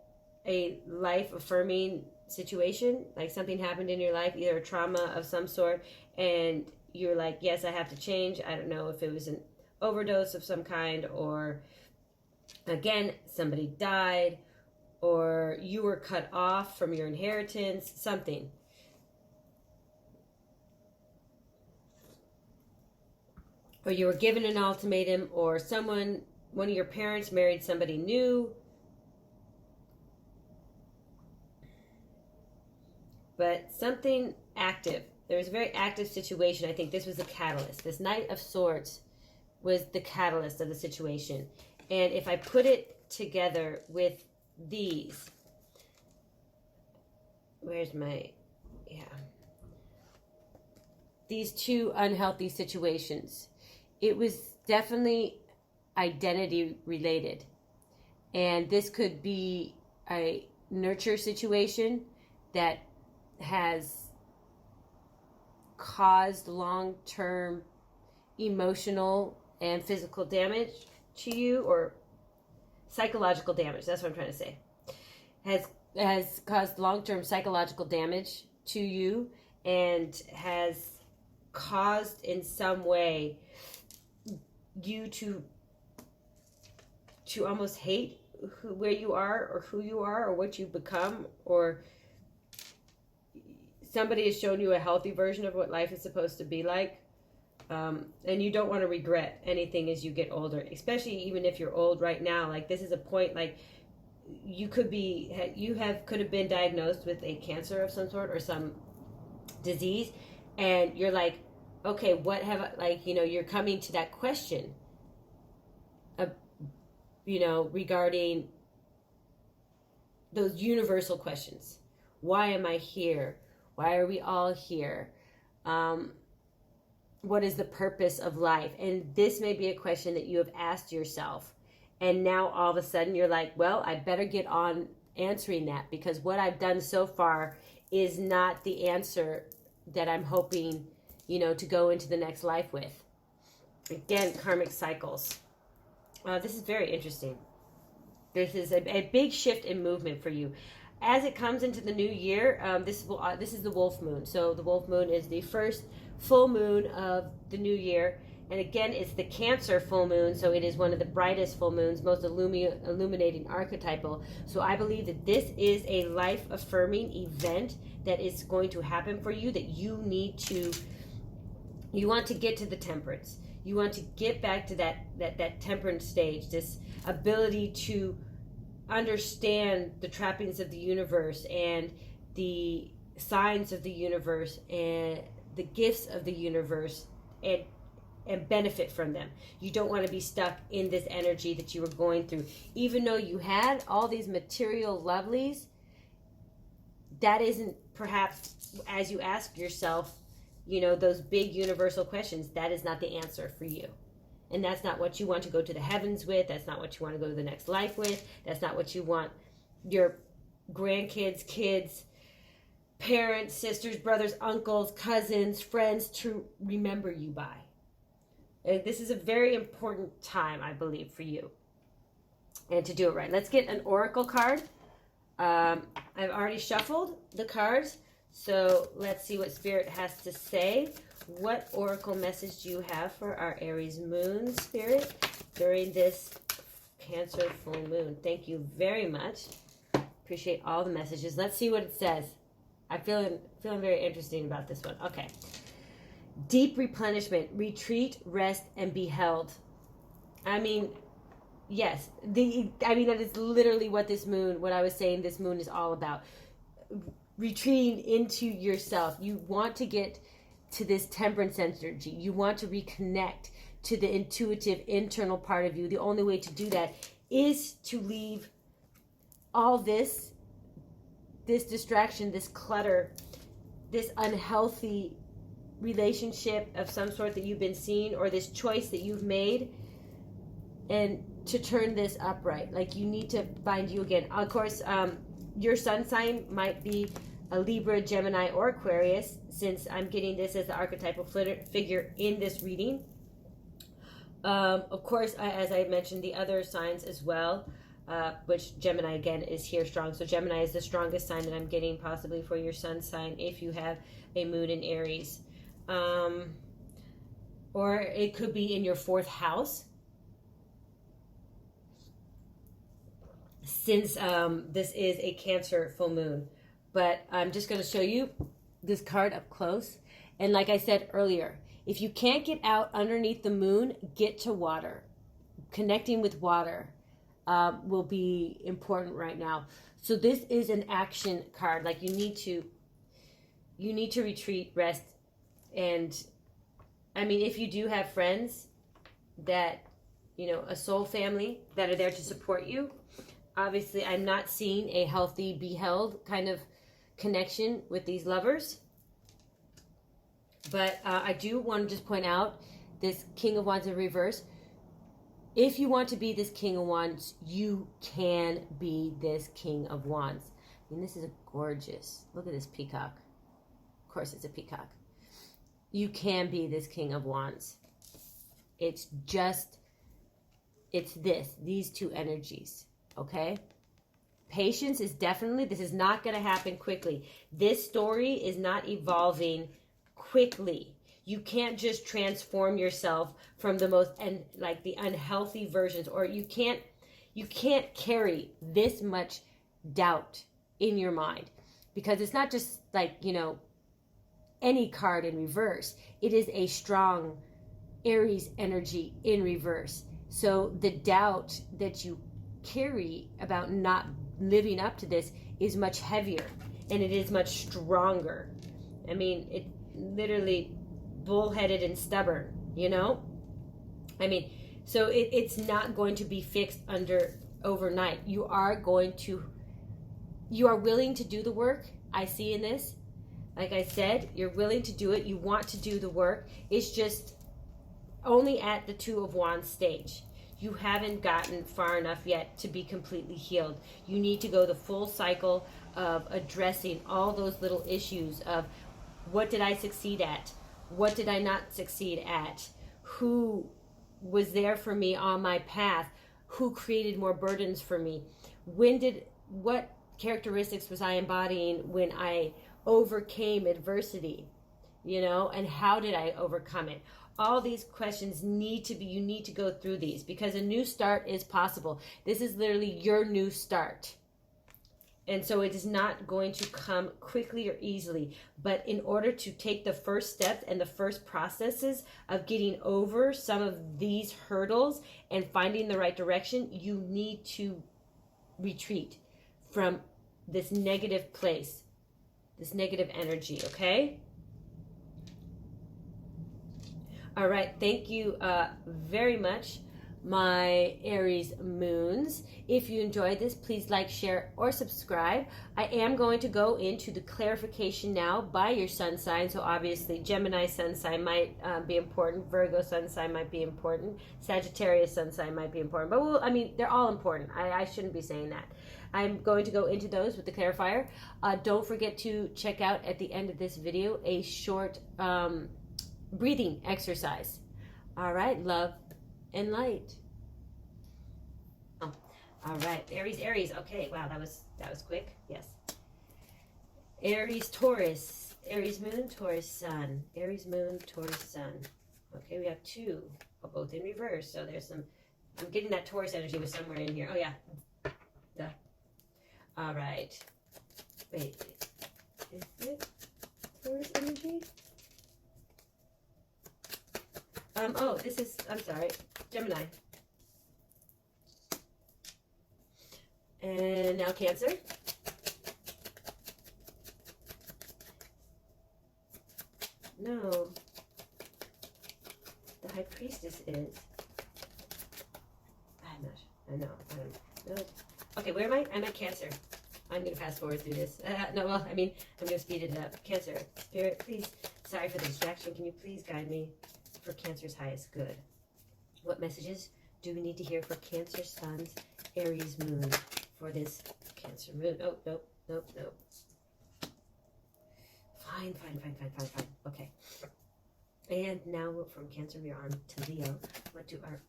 a life-affirming situation, like something happened in your life, either a trauma of some sort, and you're like, yes, I have to change. I don't know if it was an overdose of some kind, or, again, somebody died, or you were cut off from your inheritance, something. Or you were given an ultimatum, or one of your parents married somebody new. But something active. There was a very active situation. I think this was the catalyst. This Knight of Swords was the catalyst of the situation. And if I put it together with these, these two unhealthy situations, it was definitely identity related. And this could be a nurture situation that has caused long-term emotional and physical damage to you, or psychological damage. That's what I'm trying to say. Has caused long-term psychological damage to you, and has caused in some way you to almost hate where you are, or who you are, or what you've become, or somebody has shown you a healthy version of what life is supposed to be like. And you don't want to regret anything as you get older, especially even if you're old right now. Like, this is a point, like, you could have been diagnosed with a cancer of some sort or some disease, and you're like, okay, what have I, like, you're coming to that question, regarding those universal questions. Why am I here? Why are we all here? What is the purpose of life? And this may be a question that you have asked yourself. And now all of a sudden you're like, well, I better get on answering that, because what I've done so far is not the answer that I'm hoping, to go into the next life with. Again, karmic cycles. This is very interesting. This is a big shift in movement for you. As it comes into the new year, this is the wolf moon. So the wolf moon is the first full moon of the new year. And again, it's the Cancer full moon. So it is one of the brightest full moons, most illuminating archetypal. So I believe that this is a life-affirming event that is going to happen for you, that you want to get to the temperance. You want to get back to that temperance stage, this ability to understand the trappings of the universe and the signs of the universe and the gifts of the universe, and and benefit from them. You don't want to be stuck in this energy that you were going through. Even though you had all these material lovelies, that isn't perhaps, as you ask yourself, you know, those big universal questions, that is not the answer for you. And that's not what you want to go to the heavens with. That's not what you want to go to the next life with. That's not what you want your grandkids, kids, parents, sisters, brothers, uncles, cousins, friends to remember you by. This is a very important time, I believe, for you. And to do it right. Let's get an oracle card. I've already shuffled the cards, so let's see what Spirit has to say. What oracle message do you have for our Aries moon, Spirit, during this Cancer full moon? Thank you very much. Appreciate all the messages. Let's see what it says. I'm feeling very interesting about this one. Okay. Deep replenishment, retreat, rest, and be held. I mean, yes. That is literally what this moon, what I was saying this moon is all about. Retreating into yourself. You want to get to this temperance energy. You want to reconnect to the intuitive internal part of you. The only way to do that is to leave all this distraction, this clutter, this unhealthy relationship of some sort that you've been seeing, or this choice that you've made, and to turn this upright. Like, you need to find you again. Of course, your sun sign might be a Libra, Gemini, or Aquarius, since I'm getting this as the archetypal figure in this reading. Of course, as I mentioned, the other signs as well, which Gemini, again, is here strong. So Gemini is the strongest sign that I'm getting possibly for your sun sign if you have a moon in Aries. Or it could be in your 4th house, since this is a Cancer full moon. But I'm just going to show you this card up close. And like I said earlier, if you can't get out underneath the moon, get to water. Connecting with water will be important right now. So this is an action card. Like, you need to retreat, rest. And I mean, if you do have friends that, you know, a soul family that are there to support you, obviously I'm not seeing a healthy, be held kind of connection with these lovers. But I do want to just point out this King of Wands in reverse. If you want to be this King of Wands, you can be this King of Wands. I mean, this is a gorgeous, look at this peacock. Of course it's a peacock. You can be this King of Wands. It's these two energies, okay? Patience is definitely, this is not going to happen quickly. This story is not evolving quickly. You can't just transform yourself from the most, and like the unhealthy versions, or you can't carry this much doubt in your mind, because it's not just like, you know, any card in reverse. It is a strong Aries energy in reverse. So the doubt that you carry about not living up to this is much heavier, and it is much stronger. I mean, it literally bullheaded and stubborn, you know? I mean, so it's not going to be fixed overnight. You are willing to do the work. I see in this, like I said, you're willing to do it. You want to do the work. It's just only at the 2 of Wands stage. You haven't gotten far enough yet to be completely healed. You need to go the full cycle of addressing all those little issues of, what did I succeed at? What did I not succeed at? Who was there for me on my path? Who created more burdens for me? What characteristics was I embodying when I overcame adversity? You know, and how did I overcome it? All these questions you need to go through these, because a new start is possible. This is literally your new start. And so it is not going to come quickly or easily. But in order to take the first steps and the first processes of getting over some of these hurdles and finding the right direction, you need to retreat from this negative place, this negative energy, okay? All right. Thank you very much, my Aries moons. If you enjoyed this, please like, share, or subscribe. I am going to go into the clarification now by your sun sign. So obviously Gemini sun sign might be important. Virgo sun sign might be important. Sagittarius sun sign might be important. But I mean, they're all important. I shouldn't be saying that. I'm going to go into those with the clarifier. Don't forget to check out at the end of this video a short breathing exercise. All right. Love and light. Oh, all right. Aries. Okay. Wow, that was quick. Yes. Aries, Taurus. Aries moon, Taurus sun. Aries moon, Taurus sun. Okay, we have two, both in reverse. So there's some. I'm getting that Taurus energy was somewhere in here. Oh yeah. Duh. All right. Wait. Is it Taurus energy? Oh, this is. I'm sorry. Gemini. And now Cancer. No. The High Priestess is. I'm not. I know. I don't know. Okay, where am I? I'm at Cancer. I'm going to fast forward through this. No, well, I mean, I'm going to speed it up. Cancer. Spirit, please. Sorry for the distraction. Can you please guide me for Cancer's highest good? What messages do we need to hear for Cancer Sun's Aries moon for this Cancer moon? Oh, nope. Fine. Okay. And now from Cancer, we're on to Leo. What do our...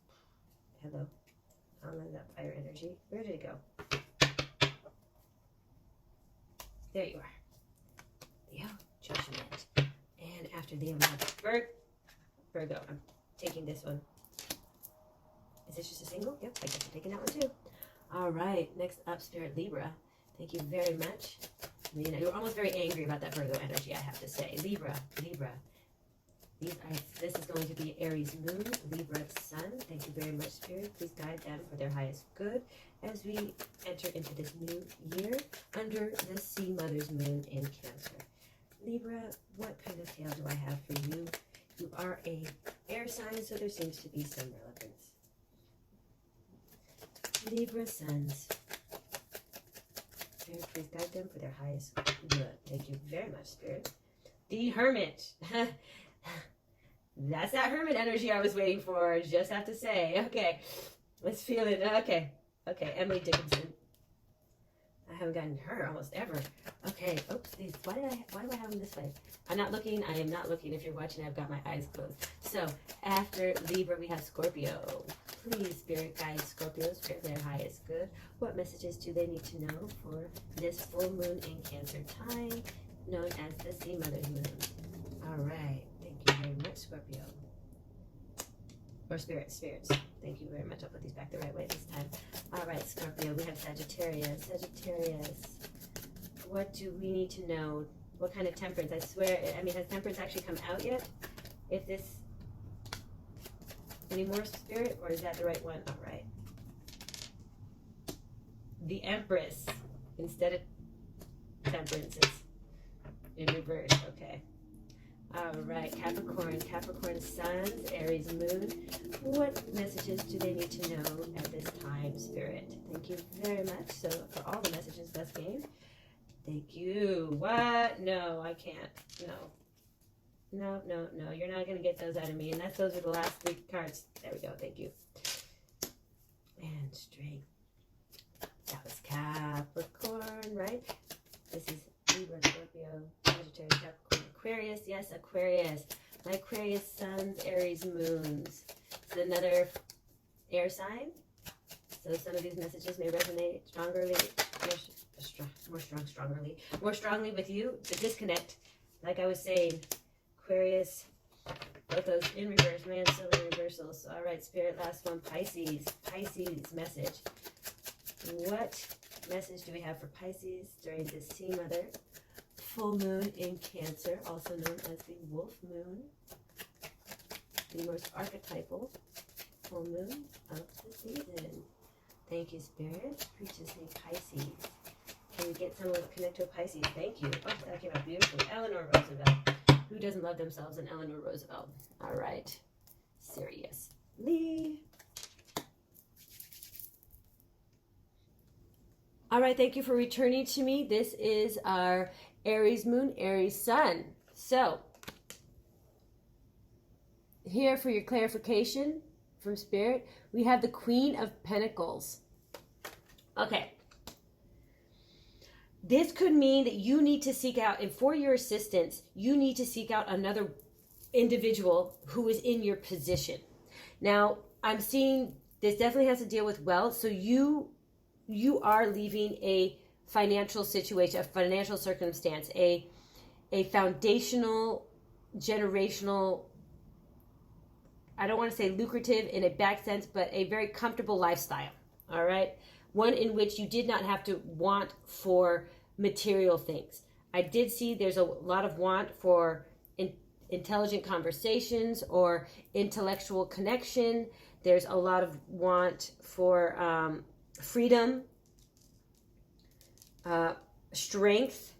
Hello. I don't know that fire energy. Where did it go? There you are. Leo, Judgment. And after Leo, we have Virgo. I'm taking this one. Is this just a single? Yep, I guess I'm taking that one too. All right, next up, Spirit Libra. Thank you very much. You know, you're almost very angry about that Virgo energy, I have to say. Libra. This is going to be Aries moon, Libra sun. Thank you very much, Spirit. Please guide them for their highest good as we enter into this new year under the Sea Mother's moon in Cancer. Libra, what kind of tale do I have for you? You are a air sign, so there seems to be some relevance. Libra suns. Spirit, please guide them for their highest good. Thank you very much, Spirit. The Hermit. That's that Hermit energy I was waiting for, just have to say. Okay, let's feel it. Okay, Emily Dickinson. I haven't gotten her almost ever. Okay, oops, why do I have them this way? I'm not looking, I am not looking. If you're watching, I've got my eyes closed. So, after Libra, we have Scorpio. Please, Spirit, guide Scorpios for their highest good. What messages do they need to know for this full moon in Cancer time, known as the Sea Mother's moon? All right, thank you very much, Scorpio. Or spirits. Thank you very much. I'll put these back the right way this time. All right, Scorpio, we have Sagittarius. What do we need to know? What kind of temperance? I swear, I mean, has temperance actually come out yet? If this, any more, Spirit, or is that the right one? All right. The Empress instead of temperance is in reverse. Okay. All right, Capricorn suns, Aries moon. What messages do they need to know at this time, Spirit? Thank you very much. So for all the messages thus gained, thank you. What? No, I can't. No. You're not going to get those out of me. And those are the last three cards. There we go. Thank you. And strength. That was Capricorn, right? This is Libra, Scorpio, Sagittarius, Capricorn, Aquarius. Yes, Aquarius. My Aquarius suns, Aries moons. It's another air sign. So some of these messages may resonate more strongly with you. The disconnect, like I was saying, Aquarius, both those in reverse, man, silver reversals. All right, Spirit, last one, Pisces. Pisces message. What message do we have for Pisces during this Sea Mother full moon in Cancer, also known as the Wolf Moon, the most archetypal full moon of the season? Thank you, Spirit. Preaches me Pisces. Can we get someone to connect to a Pisces? Thank you. Oh, that came out beautifully. Eleanor Roosevelt. Who doesn't love themselves an Eleanor Roosevelt? All right. seriously. All right, thank you for returning to me. This is our Aries moon, Aries sun. So, here for your clarification from Spirit, we have the Queen of Pentacles. Okay. This could mean that you need to seek out, and for your assistance, you need to seek out another individual who is in your position. Now, I'm seeing this definitely has to deal with wealth, so you are leaving a financial situation, a financial circumstance, a foundational, generational, I don't want to say lucrative in a bad sense, but a very comfortable lifestyle, all right? One in which you did not have to want for material things. I did see there's a lot of want for intelligent conversations or intellectual connection. There's a lot of want for freedom, strength,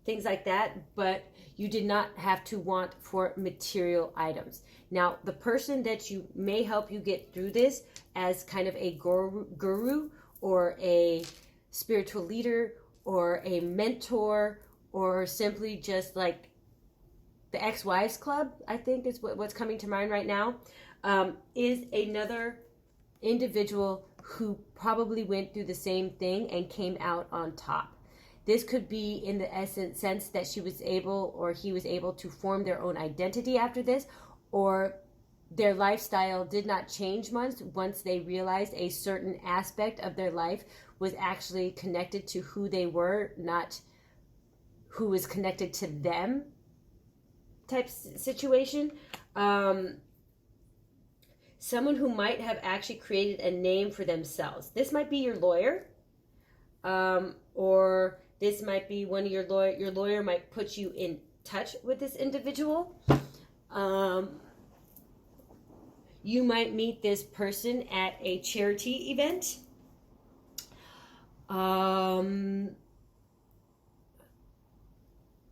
things like that, but you did not have to want for material items. Now, the person that you may help you get through this as kind of a guru or a spiritual leader or a mentor or simply just like the ex-wives club, I think is what's coming to mind right now, is another individual who probably went through the same thing and came out on top. This could be in the sense that she was able or he was able to form their own identity after this, or their lifestyle did not change much once they realized a certain aspect of their life was actually connected to who they were, not who was connected to them type situation. Someone who might have actually created a name for themselves. This might be your lawyer, or this might be one of your lawyer. Your lawyer might put you in touch with this individual. You might meet this person at a charity event.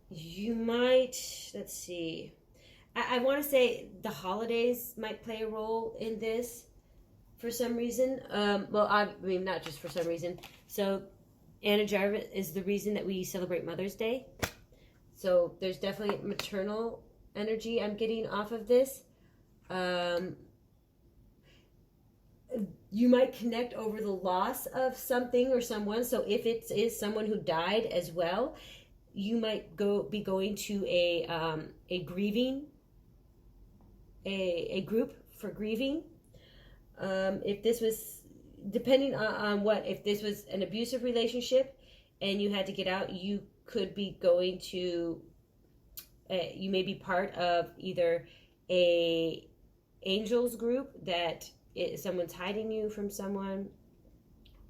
You might, let's see, I want to say the holidays might play a role in this for some reason. Well, I mean, not just for some reason. So Anna Jarvis is the reason that we celebrate Mother's Day. So there's definitely maternal energy I'm getting off of this. You might connect over the loss of something or someone. So if it is someone who died as well, you might be going to a grieving, a group for grieving. If this was, depending on what, if this was an abusive relationship and you had to get out, you could be going to, you may be part of either a angels group that someone's hiding you from someone,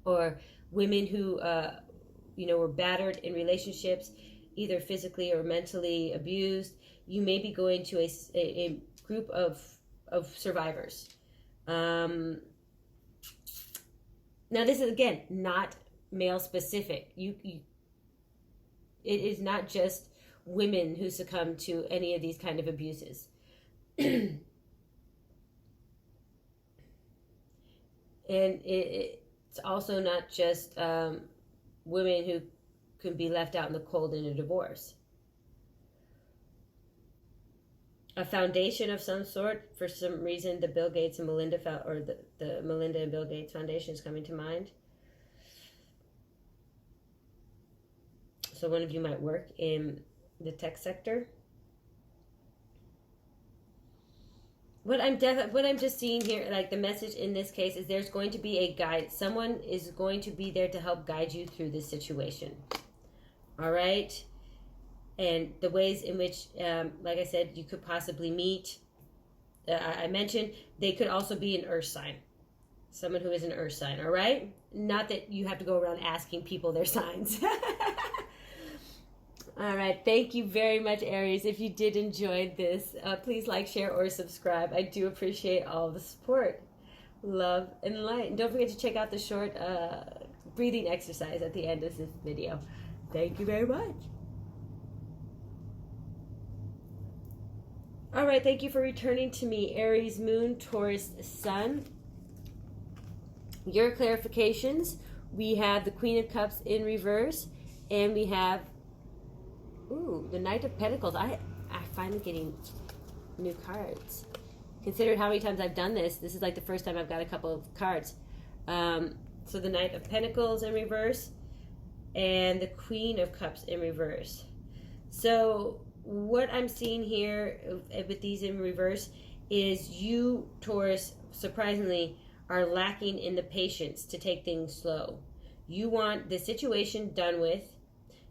or women who, were battered in relationships, either physically or mentally abused. You may be going to a group of survivors. Now, this is, again, not male specific. It is not just women who succumb to any of these kind of abuses. And it's also not just women who can be left out in the cold in a divorce. A foundation of some sort, for some reason, the Bill Gates and Melinda, or the Melinda and Bill Gates Foundation is coming to mind. So one of you might work in the tech sector. What I'm just seeing here, like the message in this case, is there's going to be a guide. Someone is going to be there to help guide you through this situation. All right? And the ways in which, like I said, you could possibly meet. I mentioned they could also be an earth sign. Someone who is an earth sign, all right? Not that you have to go around asking people their signs. All right. Thank you very much, Aries. If you did enjoy this, please like, share, or subscribe. I do appreciate all the support. Love and light. And don't forget to check out the short breathing exercise at the end of this video. Thank you very much. All right, thank you for returning to me. Aries moon, Taurus sun. Your clarifications. We have the Queen of Cups in reverse, and we have, the Knight of Pentacles. I finally getting new cards. Considering how many times I've done this, this is like the first time I've got a couple of cards. So the Knight of Pentacles in reverse, and the Queen of Cups in reverse. So what I'm seeing here with these in reverse is you, Taurus, surprisingly, are lacking in the patience to take things slow. You want the situation done with.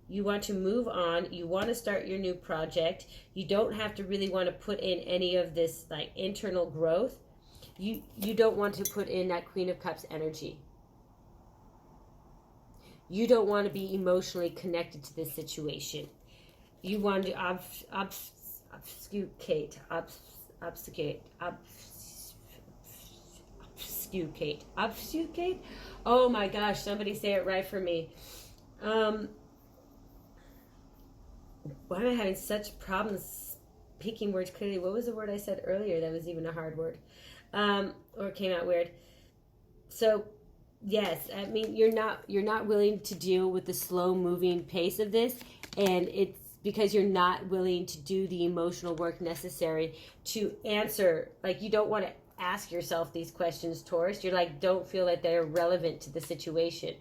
You want to move on. You want to start your new project. You don't have to really want to put in any of this like internal growth. You don't want to put in that Queen of Cups energy. You don't want to be emotionally connected to this situation. You want to obfuscate. Oh my gosh, somebody say it right for me. Why am I having such problems speaking words clearly? What was the word I said earlier that was even a hard word? Or came out weird. So yes, I mean you're not willing to deal with the slow moving pace of this, and it's because you're not willing to do the emotional work necessary to answer. Like, you don't want to ask yourself these questions, Taurus. You're like, don't feel that they're relevant to the situation.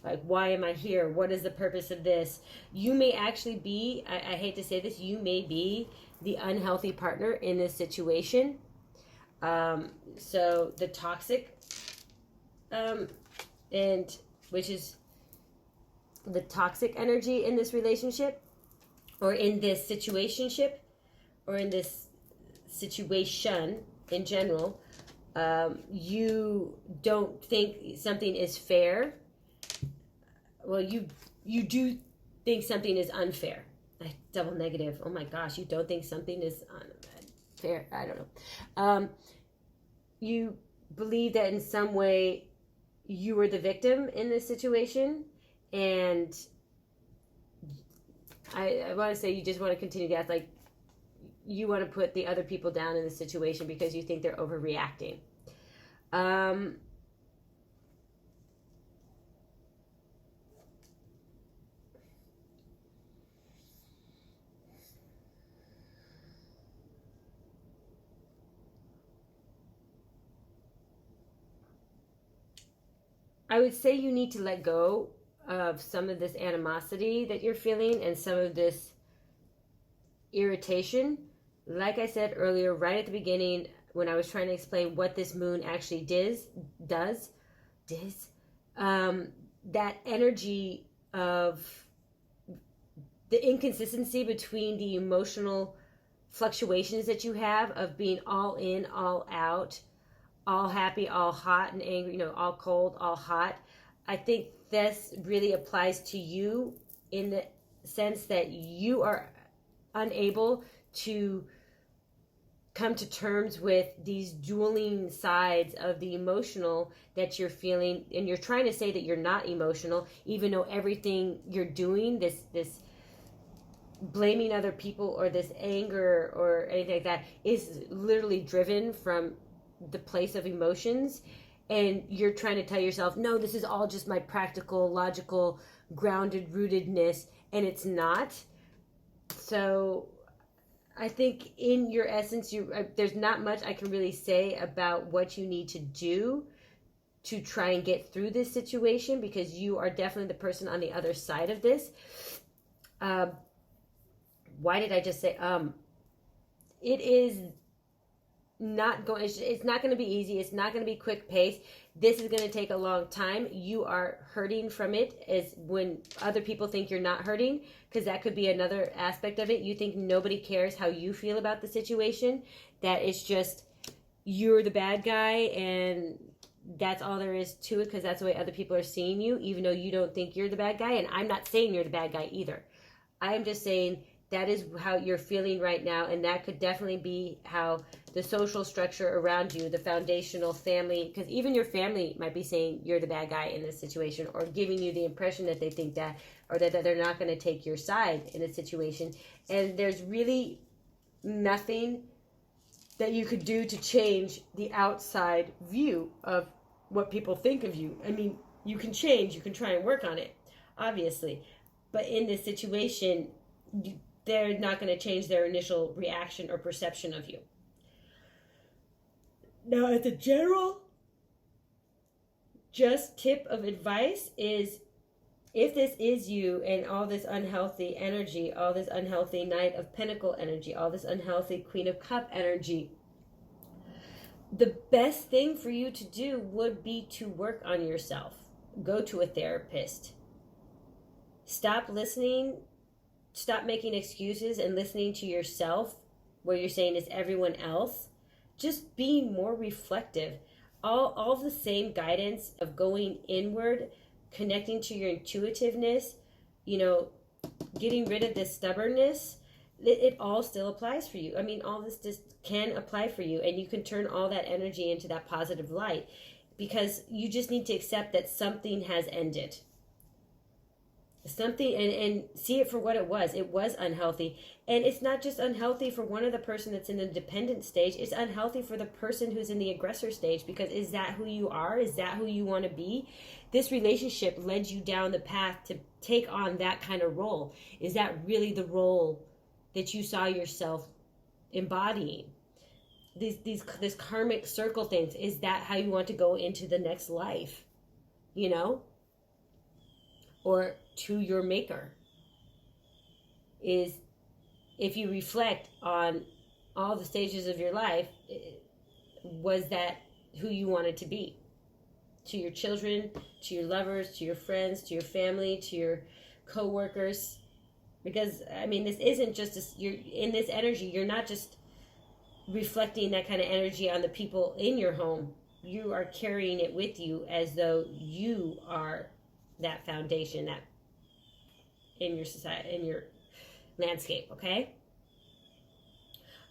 Like, why am I here? What is the purpose of this? You may actually be, I hate to say this, you may be the unhealthy partner in this situation. So the toxic, and which is the toxic energy in this relationship, or in this situationship, or in this situation in general. You don't think something is fair. Well, you do think something is unfair. Double negative. Oh my gosh, you don't think something is unfair. I don't know. You believe that in some way you were the victim in this situation, and I want to say you just want to continue to act like you want to put the other people down in the situation because you think they're overreacting. I would say you need to let go of some of this animosity that you're feeling and some of this irritation. Like I said earlier, right at the beginning, when I was trying to explain what this moon actually does, that energy of the inconsistency between the emotional fluctuations that you have of being all in, all out, all happy, all hot and angry, all cold, all hot. I think this really applies to you in the sense that you are unable to come to terms with these dueling sides of the emotional that you're feeling, and you're trying to say that you're not emotional, even though everything you're doing, this blaming other people or this anger or anything like that, is literally driven from the place of emotions. And you're trying to tell yourself, no, this is all just my practical, logical, grounded rootedness, and it's not. So I think in your essence, there's not much I can really say about what you need to do to try and get through this situation, because you are definitely the person on the other side of this. Why did I just say it is not going, it's not going to be easy. It's not going to be quick pace. This is going to take a long time. You are hurting from it, as when other people think you're not hurting, because that could be another aspect of it. You think nobody cares how you feel about the situation, that it's just you're the bad guy and that's all there is to it, because that's the way other people are seeing you, even though you don't think you're the bad guy. And I'm not saying you're the bad guy either. I'm just saying that is how you're feeling right now, and that could definitely be how the social structure around you, the foundational family, because even your family might be saying you're the bad guy in this situation, or giving you the impression that they think that, or that they're not going to take your side in a situation. And there's really nothing that you could do to change the outside view of what people think of you. I mean, you can change, you can try and work on it, obviously. But in this situation, they're not going to change their initial reaction or perception of you. Now, as a general, just tip of advice is, if this is you and all this unhealthy energy, all this unhealthy Knight of Pentacle energy, all this unhealthy Queen of Cup energy, the best thing for you to do would be to work on yourself. Go to a therapist. Stop listening. Stop making excuses and listening to yourself where you're saying it's everyone else. Just being more reflective. All the same guidance of going inward, connecting to your intuitiveness, getting rid of this stubbornness, it all still applies for you. I mean, all this just can apply for you, and you can turn all that energy into that positive light, because you just need to accept that something has ended. Something, and see it for what it was. It was unhealthy. And it's not just unhealthy for one of the person that's in the dependent stage. It's unhealthy for the person who's in the aggressor stage, because is that who you are? Is that who you want to be? This relationship led you down the path to take on that kind of role. Is that really the role that you saw yourself embodying? This karmic circle things, is that how you want to go into the next life? Or to your maker? Is, if you reflect on all the stages of your life, was that who you wanted to be? To your children, to your lovers, to your friends, to your family, to your co-workers? Because, I mean, this isn't just, you're in this energy, you're not just reflecting that kind of energy on the people in your home. You are carrying it with you as though you are that foundation, that in your society, in your landscape. Okay.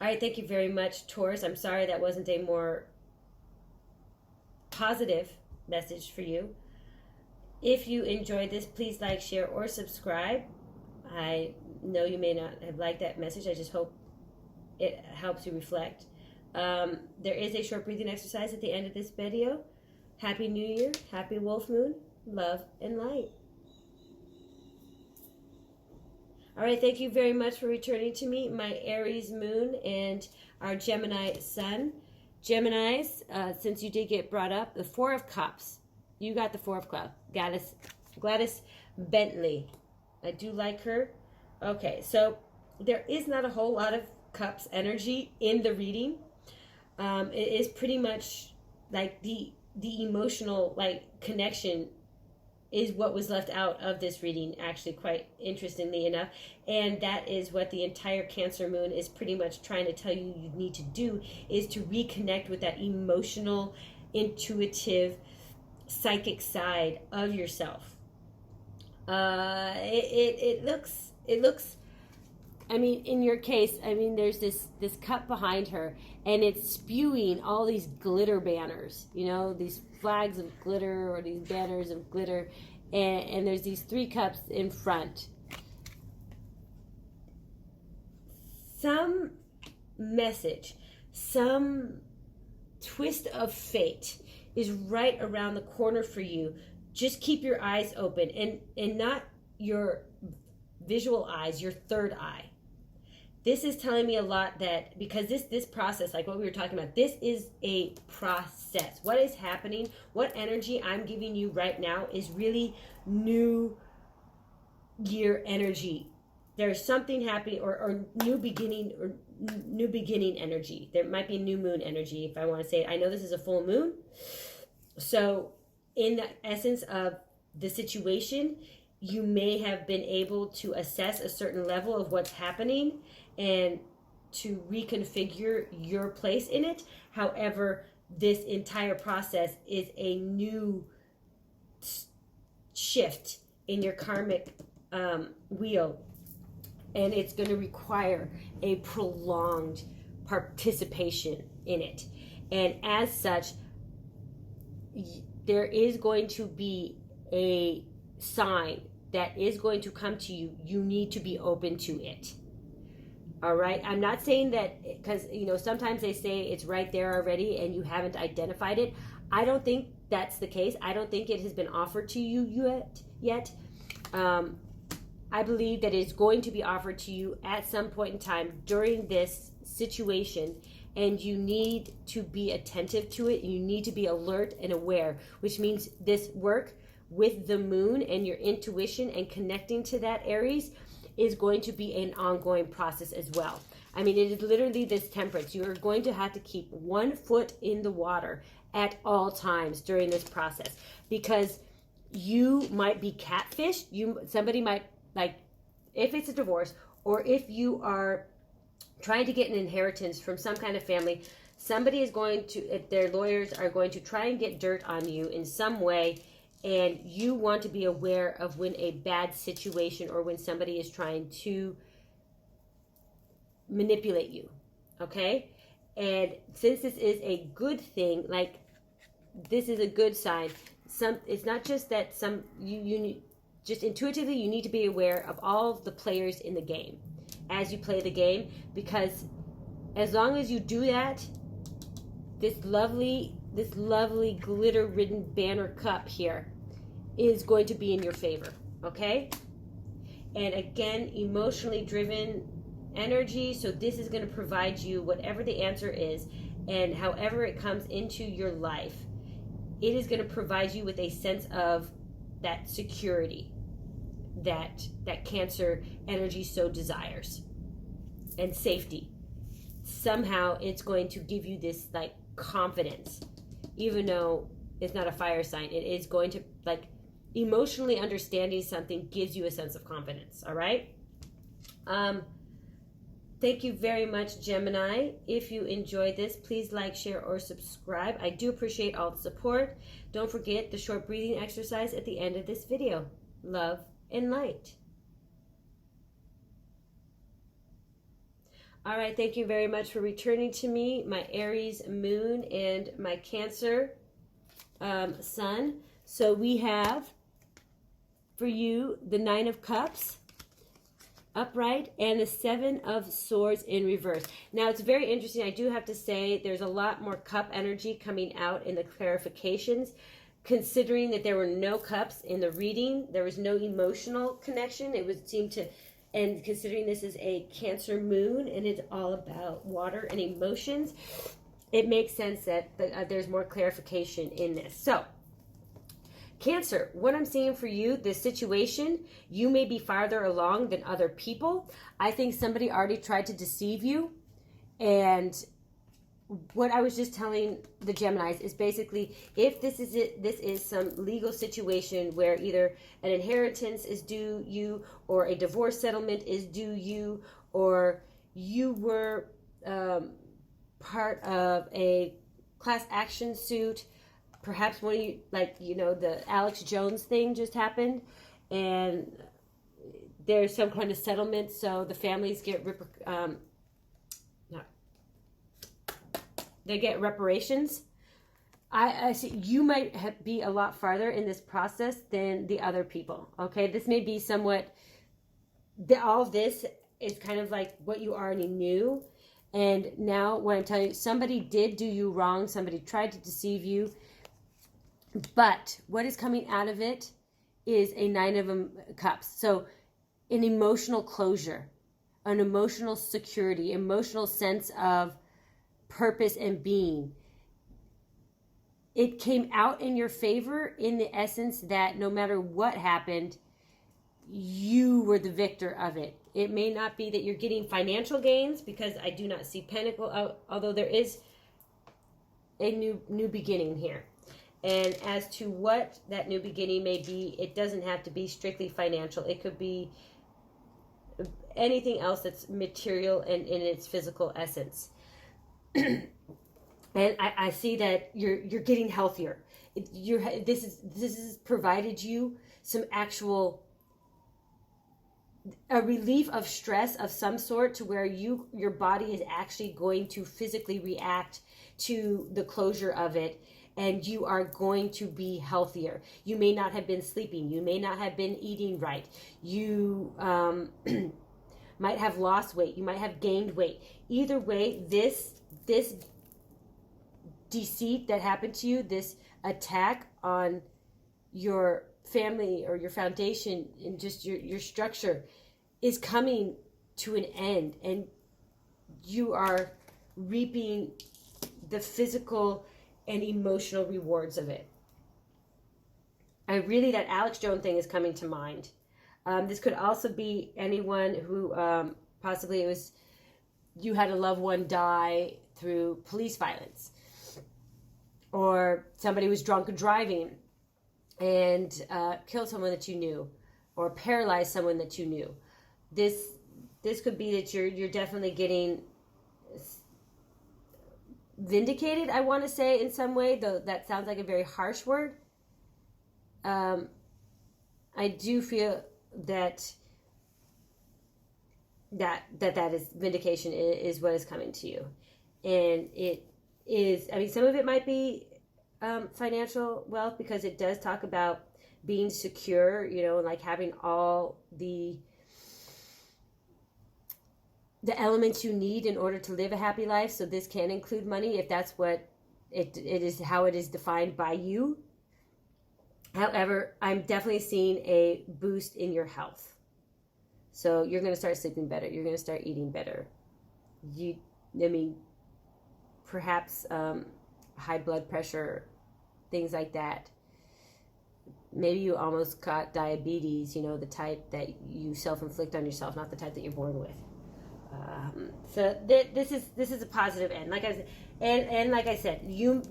All right. Thank you very much, Taurus. I'm sorry that wasn't a more positive message for you. If you enjoyed this, please like, share, or subscribe. I know you may not have liked that message. I just hope it helps you reflect. There is a short breathing exercise at the end of this video. Happy New Year. Happy Wolf Moon. Love and light. All right, thank you very much for returning to me, my Aries moon and our Gemini sun. Geminis, since you did get brought up, the Four of Cups. You got the Four of Cups. Gladys Bentley. I do like her. Okay, so there is not a whole lot of Cups energy in the reading. It is pretty much like the emotional connection is what was left out of this reading, actually, quite interestingly enough. And that is what the entire Cancer moon is pretty much trying to tell you need to do, is to reconnect with that emotional, intuitive, psychic side of yourself. It looks, I mean, in your case, I mean, there's this cup behind her, and it's spewing all these glitter banners, these flags of glitter, or these banners of glitter, and there's these three cups in front. Some message, some twist of fate is right around the corner for you. Just keep your eyes open, and not your visual eyes, your third eye. This is telling me a lot, that because this process, like what we were talking about, this is a process. What is happening, what energy I'm giving you right now is really new year energy. There's something happening, or new beginning energy. There might be new moon energy, if I want to say it. I know this is a full moon. So in the essence of the situation, you may have been able to assess a certain level of what's happening and to reconfigure your place in it. However, this entire process is a new shift in your karmic wheel, and it's going to require a prolonged participation in it. And as such, there is going to be a sign that is going to come to you. You need to be open to it. All right. I'm not saying that because, you know, sometimes they say it's right there already and you haven't identified it. I don't think that's the case. I don't think it has been offered to you yet. I believe that it's going to be offered to you at some point in time during this situation, and you need to be attentive to it. You need to be alert and aware, which means this work with the moon and your intuition and connecting to that, Aries, is going to be an ongoing process as well. I mean, it is literally this temperance. You are going to have to keep 1 foot in the water at all times during this process, because you might be catfished. Somebody might, like, if it's a divorce or if you are trying to get an inheritance from some kind of family, somebody is going to, if their lawyers are going to try and get dirt on you in some way, and you want to be aware of when a bad situation or when somebody is trying to manipulate you, okay? And since this is a good thing, like, this is a good sign. It's not just that you just intuitively, you need to be aware of all the players in the game as you play the game, because as long as you do that, this lovely glitter-ridden banner cup here is going to be in your favor, okay? And again, emotionally driven energy, so this is going to provide you whatever the answer is, and however it comes into your life, it is going to provide you with a sense of that security that Cancer energy so desires, and safety. Somehow it's going to give you this, like, confidence, even though it's not a fire sign. It is going to, like, emotionally understanding something gives you a sense of confidence. All right. Thank you very much, Gemini. If you enjoyed this, please like, share, or subscribe. I do appreciate all the support. Don't forget the short breathing exercise at the end of this video. Love and light. All right, thank you very much for returning to me, my Aries moon and my Cancer sun. So we have for you the 9 of Cups upright and the 7 of Swords in reverse. Now, it's very interesting. I do have to say there's a lot more cup energy coming out in the clarifications, considering that there were no cups in the reading. There was no emotional connection. It would seem to, and considering this is a Cancer moon and it's all about water and emotions, it makes sense that there's more clarification in this. So, Cancer, what I'm seeing for you, this situation, you may be farther along than other people. I think somebody already tried to deceive you. And what I was just telling the Geminis is basically, if this is it, this is some legal situation where either an inheritance is due you, or a divorce settlement is due you, or you were part of a class action suit. Perhaps one of you, like, you know, the Alex Jones thing just happened, and there's some kind of settlement, so the families get they get reparations. I see you might be a lot farther in this process than the other people. Okay, this may be somewhat. All of this is kind of like what you already knew, and now what I'm telling you, somebody did do you wrong. Somebody tried to deceive you. But what is coming out of it is a 9 of Cups. So an emotional closure, an emotional security, emotional sense of purpose and being. It came out in your favor in the essence that no matter what happened, you were the victor of it. It may not be that you're getting financial gains, because I do not see Pentacle, although there is a new beginning here. And as to what that new beginning may be, it doesn't have to be strictly financial. It could be anything else that's material and in its physical essence. And I see that you're getting healthier. This has provided you some actual a relief of stress of some sort, to where your body is actually going to physically react to the closure of it. And you are going to be healthier. You may not have been sleeping. You may not have been eating right. You might have lost weight. You might have gained weight. Either way, this deceit that happened to you, this attack on your family or your foundation and just your structure is coming to an end, and you are reaping the physical and emotional rewards of it. That Alex Jones thing is coming to mind. This could also be anyone who possibly you had a loved one die through police violence, or somebody was drunk and driving and killed someone that you knew, or paralyzed someone that you knew. This could be that you're definitely getting vindicated, I want to say, in some way, though that sounds like a very harsh word. I do feel that is vindication is what is coming to you. And it is, I mean, some of it might be financial wealth, because it does talk about being secure, and like having all the elements you need in order to live a happy life. So this can include money if that's what it is, how it is defined by you. However, I'm definitely seeing a boost in your health. So you're going to start sleeping better. You're going to start eating better. Perhaps high blood pressure, things like that. Maybe you almost got diabetes, the type that you self-inflict on yourself, not the type that you're born with. So this is a positive end. Like I said, you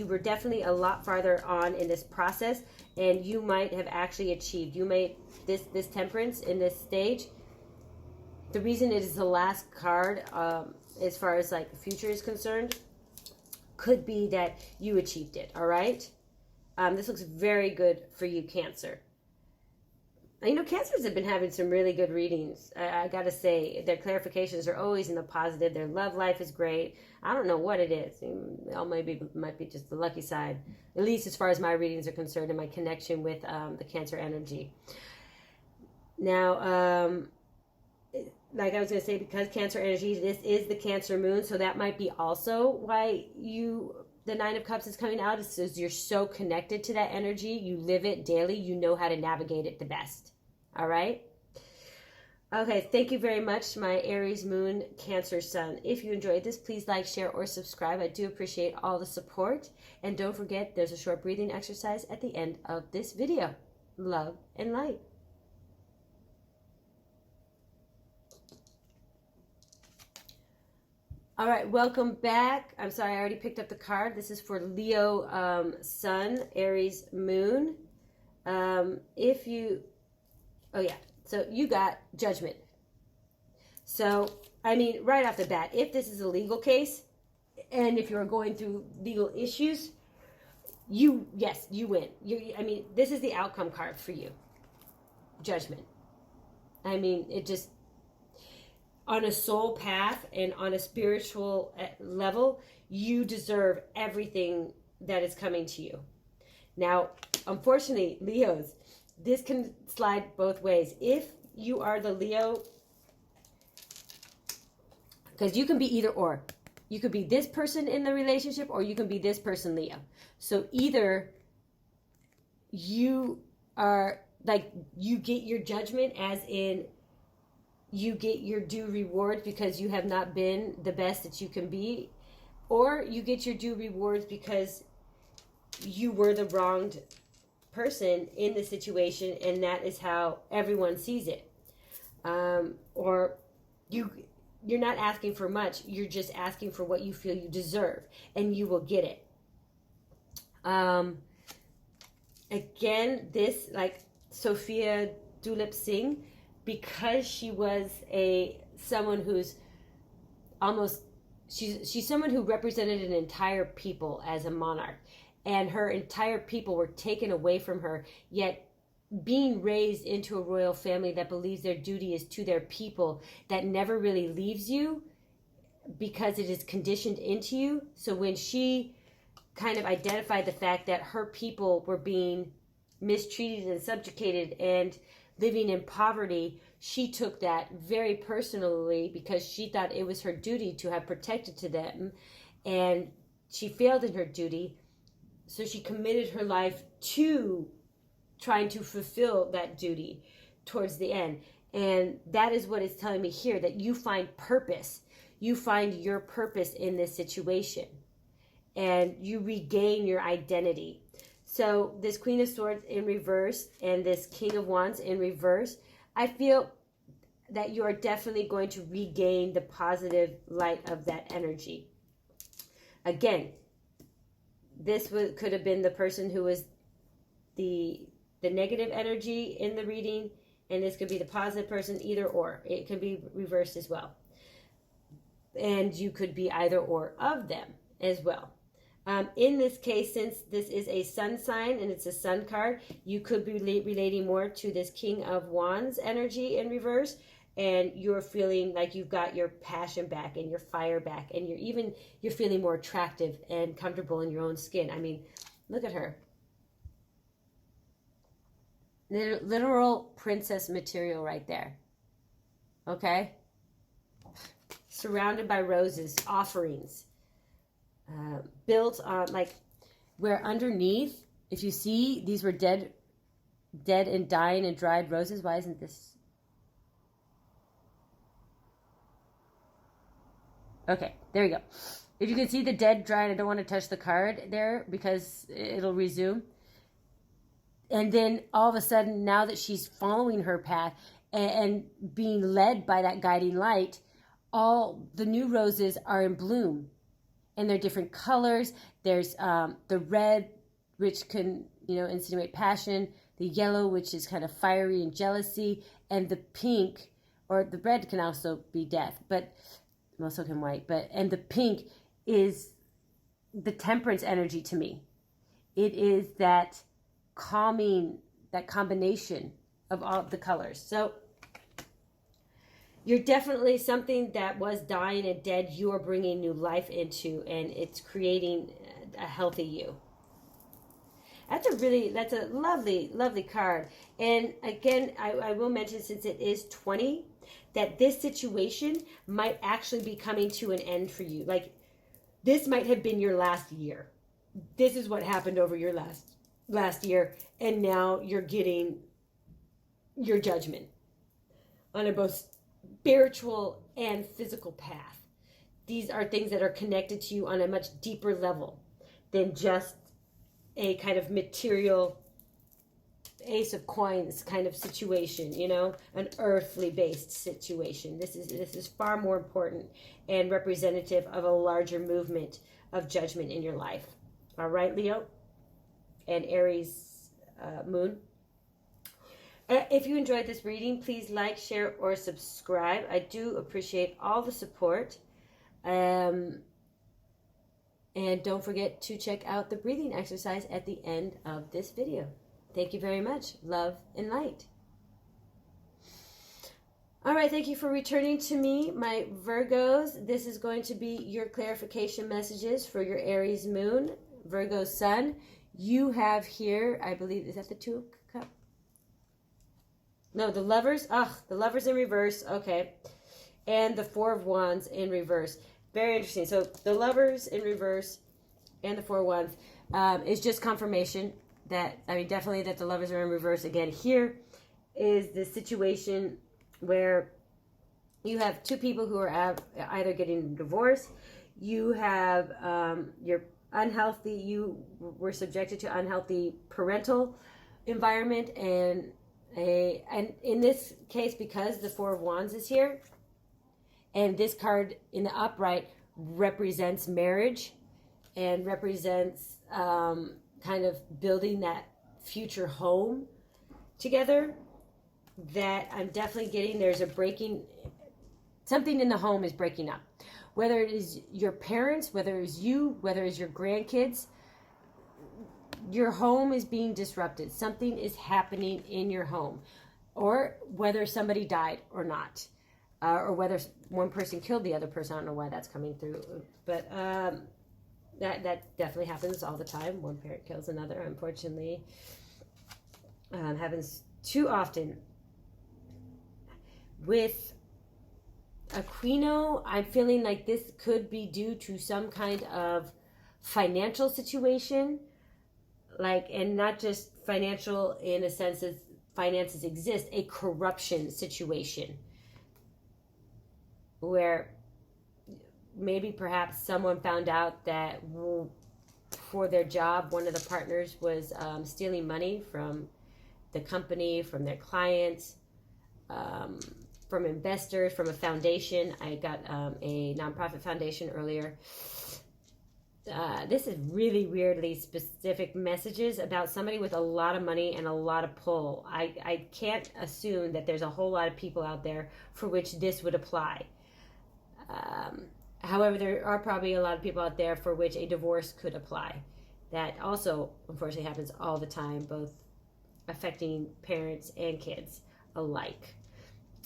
were definitely a lot farther on in this process, and you might have actually achieved. You made this temperance in this stage. The reason it is the last card, as far as like the future is concerned, could be that you achieved it. All right. This looks very good for you, Cancer. Cancers have been having some really good readings. I got to say, their clarifications are always in the positive. Their love life is great. I don't know what it is. It all might be just the lucky side, at least as far as my readings are concerned and my connection with the Cancer energy. Now, like I was going to say, because Cancer energy, this is the Cancer moon, so that might be also why the Nine of Cups is coming out, is you're so connected to that energy. You live it daily. You know how to navigate it the best. All right? Okay, thank you very much, my Aries moon, Cancer sun. If you enjoyed this, please like, share, or subscribe. I do appreciate all the support. And don't forget, there's a short breathing exercise at the end of this video. Love and light. All right, welcome back. I'm sorry, I already picked up the card. This is for Leo sun, Aries moon. So you got Judgment. So, right off the bat, if this is a legal case, and if you're going through legal issues, you win. This is the outcome card for you. Judgment. It just, on a soul path and on a spiritual level, you deserve everything that is coming to you. Now, unfortunately, Leos, this can slide both ways. If you are the Leo, because you can be either or. You could be this person in the relationship, or you can be this person, Leo. So either you are, you get your judgment, as in you get your due reward because you have not been the best that you can be, or you get your due rewards because you were the wronged person in the situation, and that is how everyone sees it. Or you're not asking for much, you're just asking for what you feel you deserve, and you will get it. Again, this, like Sophia Dulip Singh, because she was someone who's almost, she's someone who represented an entire people as a monarch, and her entire people were taken away from her, yet being raised into a royal family that believes their duty is to their people, that never really leaves you because it is conditioned into you. So when she kind of identified the fact that her people were being mistreated and subjugated and living in poverty, she took that very personally because she thought it was her duty to have protected to them, and she failed in her duty. So she committed her life to trying to fulfill that duty towards the end. And that is what it's telling me here, that you find purpose. You find your purpose in this situation, and you regain your identity. So this Queen of Swords in reverse and this King of Wands in reverse, I feel that you are definitely going to regain the positive light of that energy. Again, this could have been the person who was the negative energy in the reading, and this could be the positive person, either or. It could be reversed as well. And you could be either or of them as well. In this case, since this is a sun sign and it's a sun card, you could be relating more to this King of Wands energy in reverse, and you're feeling like you've got your passion back and your fire back, and you're feeling more attractive and comfortable in your own skin. I mean, look at her. Literal princess material right there. Okay? Surrounded by roses, offerings. Built on, like, where underneath, if you see, these were dead and dying and dried roses. Why isn't this? Okay, there we go. If you can see the dead, dried, I don't want to touch the card there because it'll resume. And then all of a sudden, now that she's following her path and being led by that guiding light, all the new roses are in bloom. And they're different colors. There's the red, which can, insinuate passion. The yellow, which is kind of fiery and jealousy. And the pink, or the red can also be death, but also can white. And the pink is the temperance energy to me. It is that calming, that combination of all of the colors. So you're definitely something that was dying and dead, you are bringing new life into, and it's creating a healthy you. That's a lovely, lovely card. And again, I will mention, since it is 20, that this situation might actually be coming to an end for you. Like, this might have been your last year. This is what happened over your last year, and now you're getting your judgment on a both spiritual and physical path. These are things that are connected to you on a much deeper level than just a kind of material Ace of Coins kind of situation, an earthly based situation. This is far more important and representative of a larger movement of judgment in your life. All right, Leo and Aries moon. If you enjoyed this reading, please like, share, or subscribe. I do appreciate all the support. And don't forget to check out the breathing exercise at the end of this video. Thank you very much. Love and light. All right, thank you for returning to me, my Virgos. This is going to be your clarification messages for your Aries moon, Virgo sun. You have here, I believe, is that the Two of Cups? No, the Lovers. The Lovers in reverse. Okay. And the Four of Wands in reverse. Very interesting. So the Lovers in reverse and the Four of Wands is just confirmation that, definitely that the Lovers are in reverse. Again, here is the situation where you have two people who are either getting divorced. You have you're unhealthy. You were subjected to unhealthy parental environment, and in this case, because the Four of Wands is here, and this card in the upright represents marriage and represents kind of building that future home together, that I'm definitely getting there's a breaking, something in the home is breaking up. Whether it is your parents, whether it is you, whether it is your grandkids, your home is being disrupted. Something is happening in your home. Or whether somebody died or not. Or whether one person killed the other person. I don't know why that's coming through. But that definitely happens all the time. One parent kills another, unfortunately. Happens too often. With Aquino, I'm feeling like this could be due to some kind of financial situation, like, and not just financial in a sense that finances exist, a corruption situation where maybe perhaps someone found out that for their job, one of the partners was stealing money from the company, from their clients, from investors, from a foundation. I got a nonprofit foundation earlier. This is really weirdly specific messages about somebody with a lot of money and a lot of pull. I can't assume that there's a whole lot of people out there for which this would apply. However, there are probably a lot of people out there for which a divorce could apply. That also, unfortunately, happens all the time, both affecting parents and kids alike.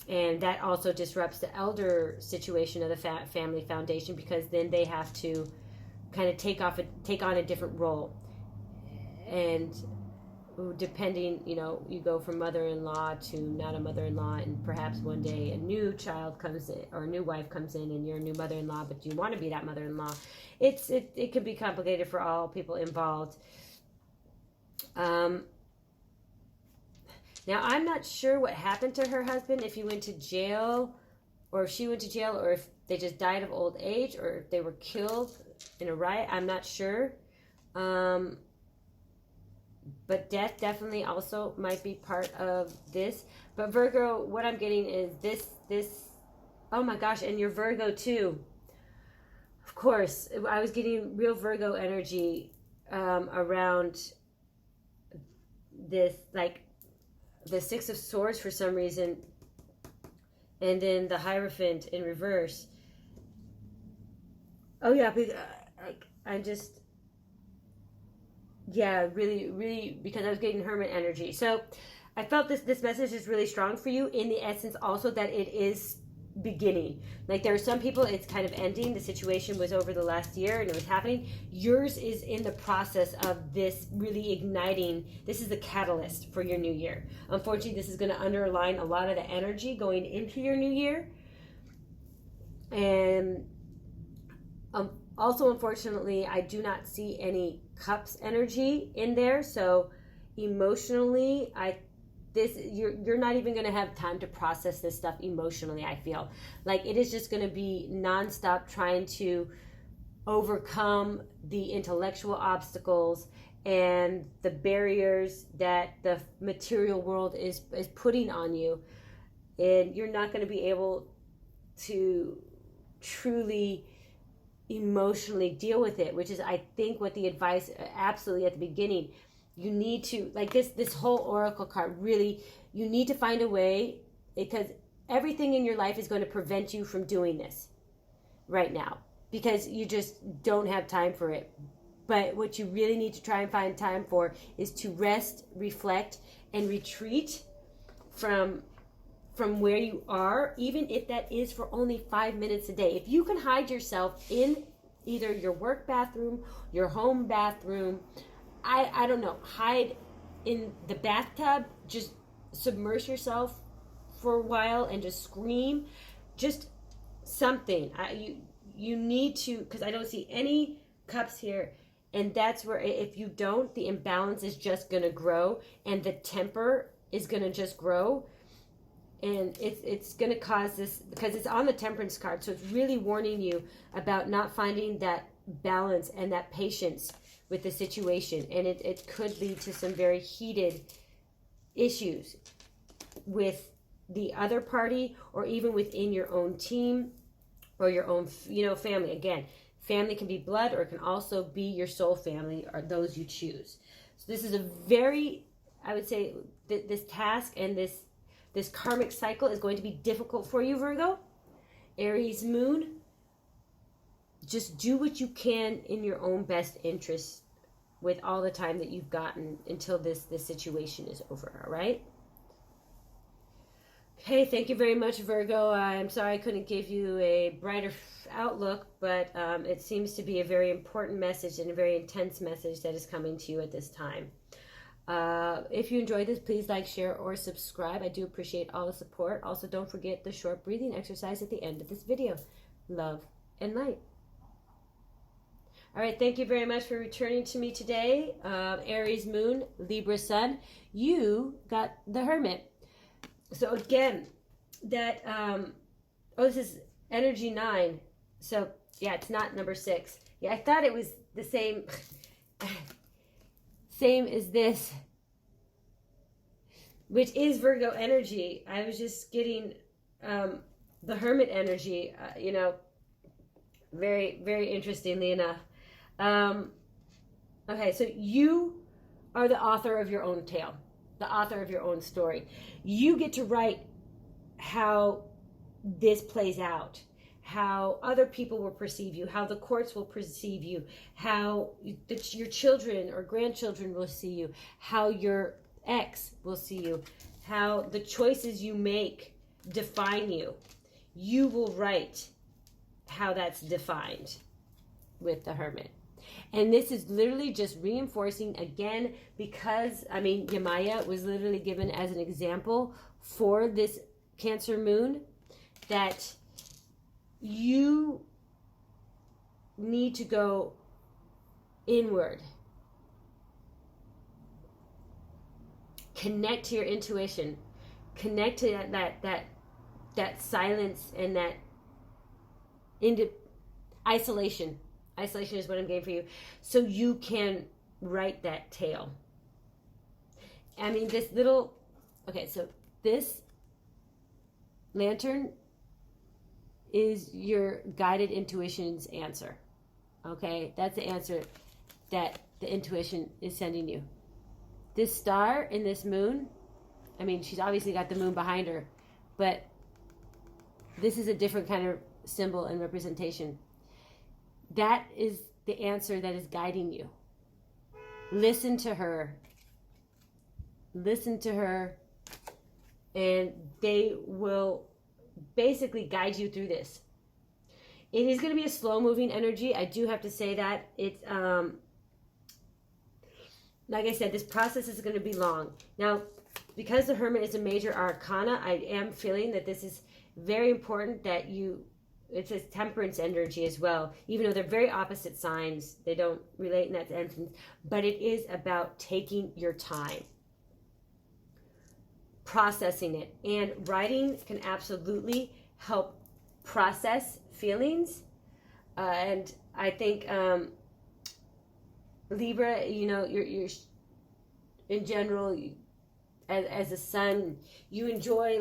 And that also disrupts the elder situation of the family foundation, because then they have to kind of take on a different role. And depending, you go from mother-in-law to not a mother-in-law, and perhaps one day a new child comes in, or a new wife comes in, and you're a new mother-in-law, but you want to be that mother-in-law. It can be complicated for all people involved. Now, I'm not sure what happened to her husband, if he went to jail, or if she went to jail, or if they just died of old age, or if they were killed in a riot. I'm not sure. But death definitely also might be part of this. But Virgo, what I'm getting is this, oh my gosh, and you're Virgo too. Of course, I was getting real Virgo energy around this, like the Six of Swords for some reason, and then the Hierophant in reverse. Oh yeah, I'm just, yeah, really, really, because I was getting Hermit energy. So I felt this message is really strong for you, in the essence also that it is beginning. Like, there are some people it's kind of ending. The situation was over the last year and it was happening. Yours is in the process of this really igniting. This is the catalyst for your new year. Unfortunately, this is going to underline a lot of the energy going into your new year. And also, unfortunately, I do not see any Cups energy in there. So emotionally, you're not even going to have time to process this stuff emotionally. I feel like it is just going to be nonstop trying to overcome the intellectual obstacles and the barriers that the material world is putting on you, and you're not going to be able to truly emotionally deal with it, which is, I think, what the advice absolutely at the beginning. You need to, like, this whole oracle card, really, you need to find a way, because everything in your life is going to prevent you from doing this right now, because you just don't have time for it. But what you really need to try and find time for is to rest, reflect, and retreat from where you are, even if that is for only 5 minutes a day. If you can hide yourself in either your work bathroom, your home bathroom, I don't know, hide in the bathtub, just submerge yourself for a while and just scream, just something. You need to, because I don't see any Cups here, and that's where, if you don't, the imbalance is just going to grow, and the temper is going to just grow, and it's going to cause this, because it's on the Temperance card, so it's really warning you about not finding that balance and that patience with the situation, and it could lead to some very heated issues with the other party, or even within your own team or your own family. Again, family can be blood, or it can also be your soul family, or those you choose. So this is a very, I would say, this task and this karmic cycle is going to be difficult for you, Virgo. Aries moon, just do what you can in your own best interest with all the time that you've gotten until this situation is over, all right? Okay, thank you very much, Virgo. I'm sorry I couldn't give you a brighter outlook, but it seems to be a very important message and a very intense message that is coming to you at this time. If you enjoyed this, please like, share, or subscribe. I do appreciate all the support. Also, don't forget the short breathing exercise at the end of this video. Love and light. All right, thank you very much for returning to me today. Aries moon, Libra sun. You got the Hermit. So again, that, this is energy 9. So yeah, it's not number 6. Yeah, I thought it was the same, same as this, which is Virgo energy. I was just getting the Hermit energy, you know, very, very interestingly enough. Okay, so you are the author of your own tale, the author of your own story. You get to write how this plays out, how other people will perceive you, how the courts will perceive you, how your children or grandchildren will see you, how your ex will see you, how the choices you make define you. You will write how that's defined with the Hermit. And this is literally just reinforcing again, because, I mean, Gemini was literally given as an example for this Cancer moon, that you need to go inward. Connect to your intuition. Connect to that silence and that isolation. Isolation is what I'm getting for you. So you can write that tale. I mean, this little... Okay, so this lantern is your guided intuition's answer. Okay? That's the answer that the intuition is sending you. This star in this moon, I mean, she's obviously got the moon behind her, but this is a different kind of symbol and representation. That is the answer that is guiding you. Listen to her. Listen to her, and they will basically guide you through this. It is going to be a slow-moving energy. I do have to say that. It's, like I said, this process is going to be long. Now, because the Hermit is a major arcana, I am feeling that this is very important that you... It's a temperance energy as well. Even though they're very opposite signs, they don't relate in that sense. But it is about taking your time, processing it. And writing can absolutely help process feelings. And I think Libra, you know, you're in general, as a sun, you enjoy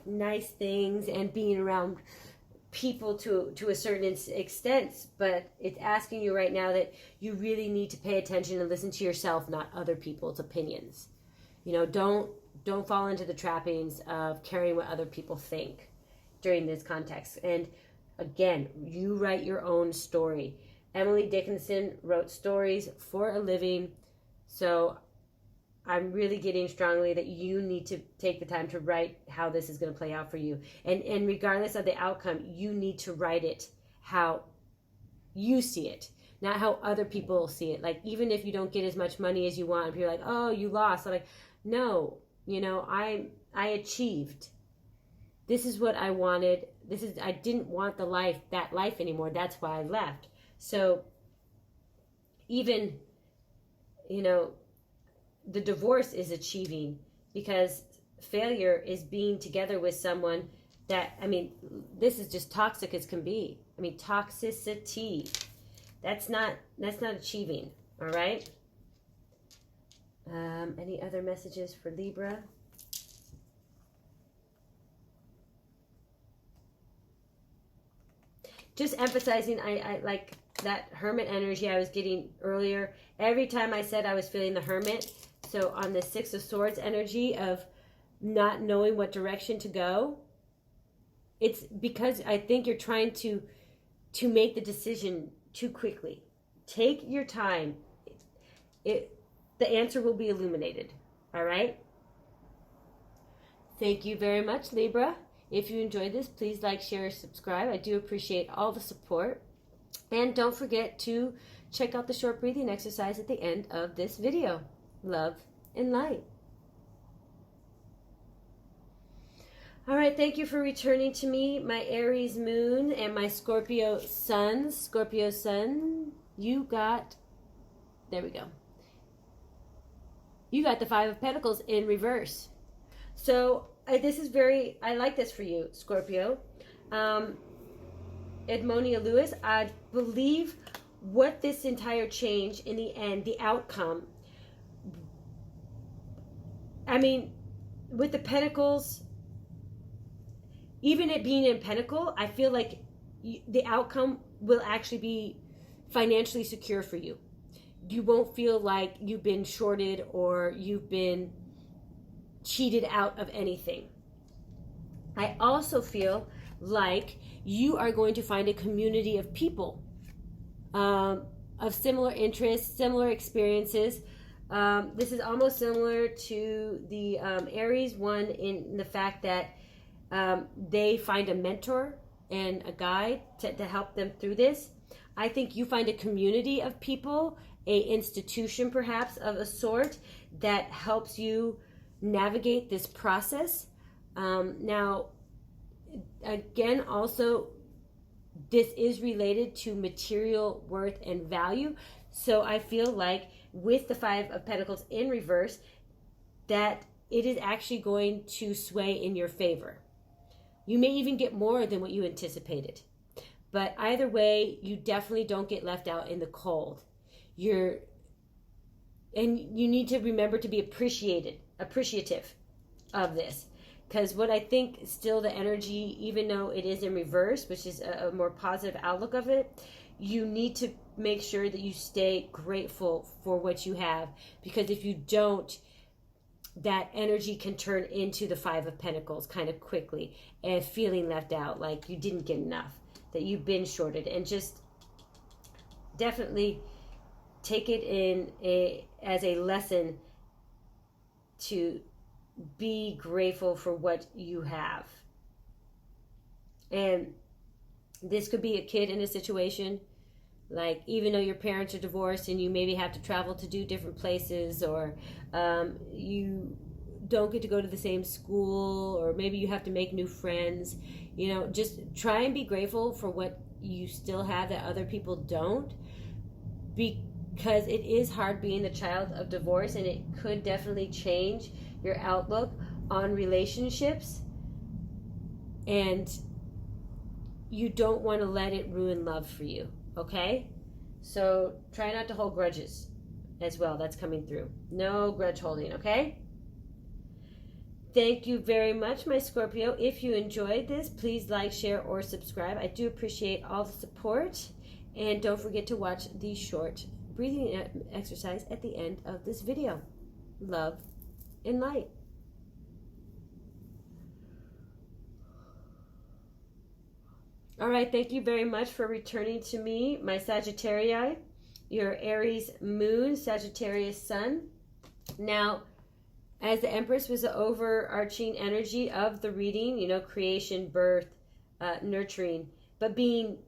nice things and being around people to a certain extent, but it's asking you right now that you really need to pay attention and listen to yourself, not other people's opinions. You know, don't fall into the trappings of caring what other people think during this context. And again, you write your own story. Emily Dickinson wrote stories for a living, so I'm really getting strongly that you need to take the time to write how this is going to play out for you. And regardless of the outcome, you need to write it how you see it, not how other people see it. Like, even if you don't get as much money as you want, if you're like, oh, you lost. I'm like, no, you know, I achieved. This is what I wanted. I didn't want that life anymore. That's why I left. So even, you know, the divorce is achieving, because failure is being together with someone that, I mean, this is just toxic as can be. I mean, toxicity. That's not achieving, all right? Any other messages for Libra? Just emphasizing, I like that Hermit energy I was getting earlier. Every time I said I was feeling the Hermit, so on the Six of Swords energy of not knowing what direction to go, it's because I think you're trying to make the decision too quickly. Take your time. The answer will be illuminated. All right? Thank you very much, Libra. If you enjoyed this, please like, share, subscribe. I do appreciate all the support. And don't forget to check out the short breathing exercise at the end of this video. love, and light. All right, thank you for returning to me, my Aries moon and my Scorpio sun. Scorpio sun, you got, there we go. You got the Five of Pentacles in reverse. So this is very, I like this for you, Scorpio. Edmonia Lewis, I believe what this entire change in the end, the outcome, I mean, with the Pentacles, even it being in Pentacle, I feel like the outcome will actually be financially secure for you. You won't feel like you've been shorted or you've been cheated out of anything. I also feel like you are going to find a community of people of similar interests, similar experiences. This is almost similar to the Aries one in the fact that they find a mentor and a guide to help them through this. I think you find a community of people, a institution perhaps of a sort that helps you navigate this process. Now, again, also, this is related to material worth and value. So I feel like with the Five of Pentacles in reverse, that it is actually going to sway in your favor. You may even get more than what you anticipated. But either way, you definitely don't get left out in the cold. And you need to remember to be appreciative of this. Because what I think still the energy, even though it is in reverse, which is a more positive outlook of it, you need to make sure that you stay grateful for what you have. Because if you don't, that energy can turn into the Five of Pentacles kind of quickly and feeling left out, like you didn't get enough, that you've been shorted. And just definitely take it as a lesson to be grateful for what you have. And this could be a kid in a situation, like even though your parents are divorced and you maybe have to travel to do different places, or you don't get to go to the same school, or maybe you have to make new friends, just try and be grateful for what you still have that other people don't, because it is hard being the child of divorce, and it could definitely change your outlook on relationships, and you don't want to let it ruin love for you, okay? So try not to hold grudges as well. That's coming through. No grudge holding, okay? Thank you very much, my Scorpio. If you enjoyed this, please like, share, or subscribe. I do appreciate all the support. And don't forget to watch the short breathing exercise at the end of this video. Love and light. All right, thank you very much for returning to me, my Sagittarius, your Aries moon, Sagittarius sun. Now, as the Empress was the overarching energy of the reading, creation, birth, nurturing, but being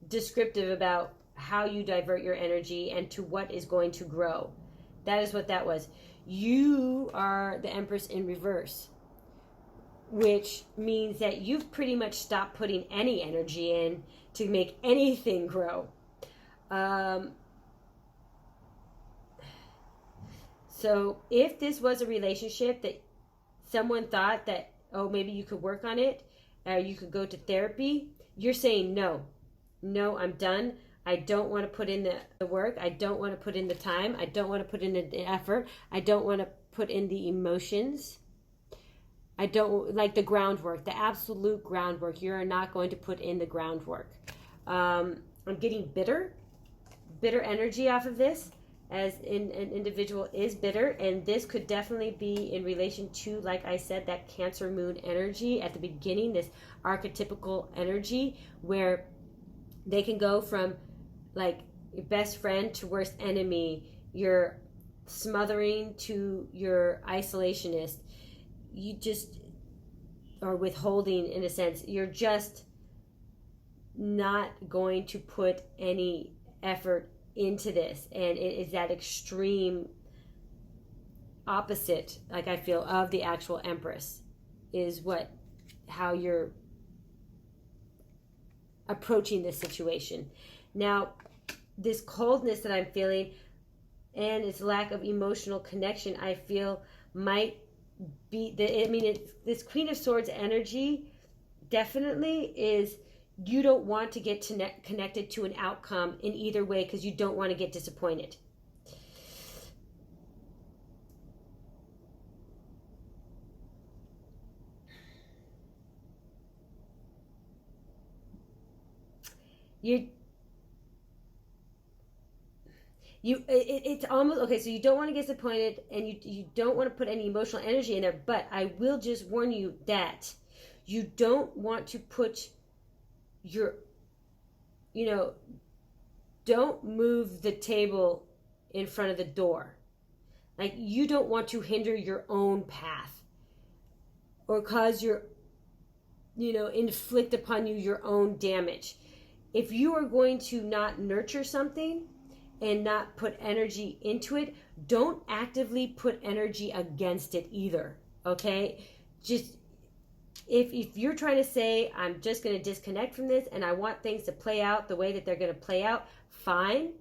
descriptive about how you divert your energy and to what is going to grow. That is what that was. You are the Empress in reverse, which means that you've pretty much stopped putting any energy in to make anything grow. So if this was a relationship that someone thought that, oh, maybe you could work on it, or you could go to therapy, you're saying no, I'm done. I don't want to put in the work. I don't want to put in the time. I don't want to put in the effort. I don't want to put in the emotions. I don't like the groundwork, the absolute groundwork. You're not going to put in the groundwork. I'm getting bitter energy off of this, as an individual is bitter, and this could definitely be in relation to, like I said, that Cancer moon energy at the beginning, this archetypical energy where they can go from like your best friend to worst enemy, you're smothering to your isolationist, you just are withholding in a sense. You're just not going to put any effort into this, and it is that extreme opposite, like I feel, of the actual Empress, is how you're approaching this situation. Now, this coldness that I'm feeling and its lack of emotional connection, I feel might be, this Queen of Swords energy definitely is, you don't want to get connected to an outcome in either way because you don't want to get disappointed. It's almost okay. So you don't want to get disappointed, and you don't want to put any emotional energy in there. But I will just warn you that you don't want to put your, don't move the table in front of the door. Like, you don't want to hinder your own path or cause inflict upon you your own damage. If you are going to not nurture something and not put energy into it, don't actively put energy against it either, okay? Just, if you're trying to say, I'm just going to disconnect from this and I want things to play out the way that they're going to play out, fine.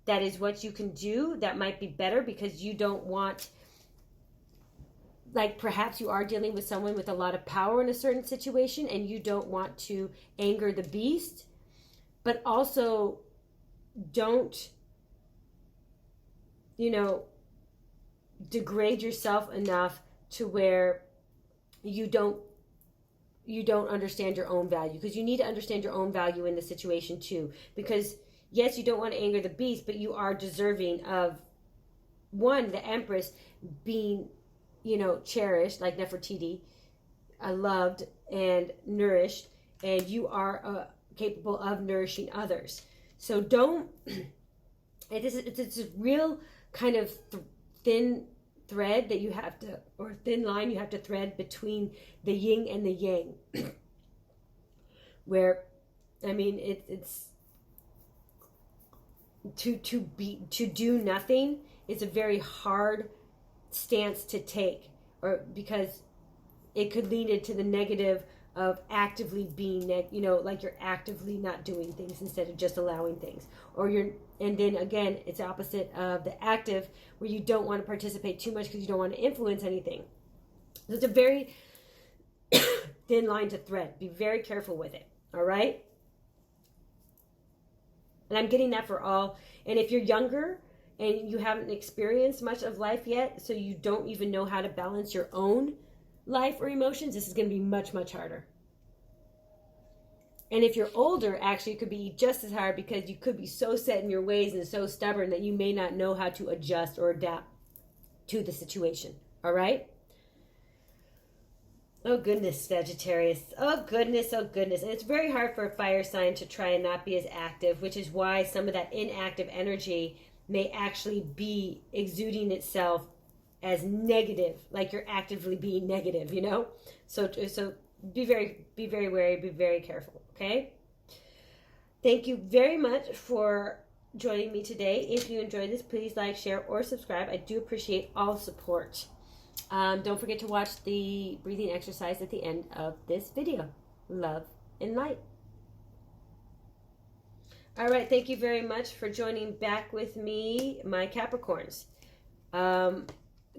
That is what you can do. That might be better because you don't want, like, perhaps you are dealing with someone with a lot of power in a certain situation and you don't want to anger the beast. But also, don't, degrade yourself enough to where you don't understand your own value. Because you need to understand your own value in the situation too. Because, yes, you don't want to anger the beast, but you are deserving of, one, the Empress being, cherished, like Nefertiti, loved and nourished, and you are capable of nourishing others. So don't, it's a real kind of thin thread that you have to, or thin line you have to thread between the yin and the yang. Where, it's to do nothing is a very hard stance to take, or because it could lead into the negative of actively being, like you're actively not doing things instead of just allowing things. And then again, it's opposite of the active, where you don't want to participate too much because you don't want to influence anything. So it's a very thin line to thread. Be very careful with it, all right? And I'm getting that for all. And if you're younger and you haven't experienced much of life yet, so you don't even know how to balance your own life or emotions, this is going to be much, much harder. And if you're older, actually, it could be just as hard because you could be so set in your ways and so stubborn that you may not know how to adjust or adapt to the situation. All right? Oh, goodness, Sagittarius. Oh, goodness, oh, goodness. And it's very hard for a fire sign to try and not be as active, which is why some of that inactive energy may actually be exuding itself as negative, like you're actively being negative, So be very wary, be very careful, okay? Thank you very much for joining me today. If you enjoyed this, please like, share, or subscribe. I do appreciate all support. Don't forget to watch the breathing exercise at the end of this video. Love and light. All right, thank you very much for joining back with me, my Capricorns.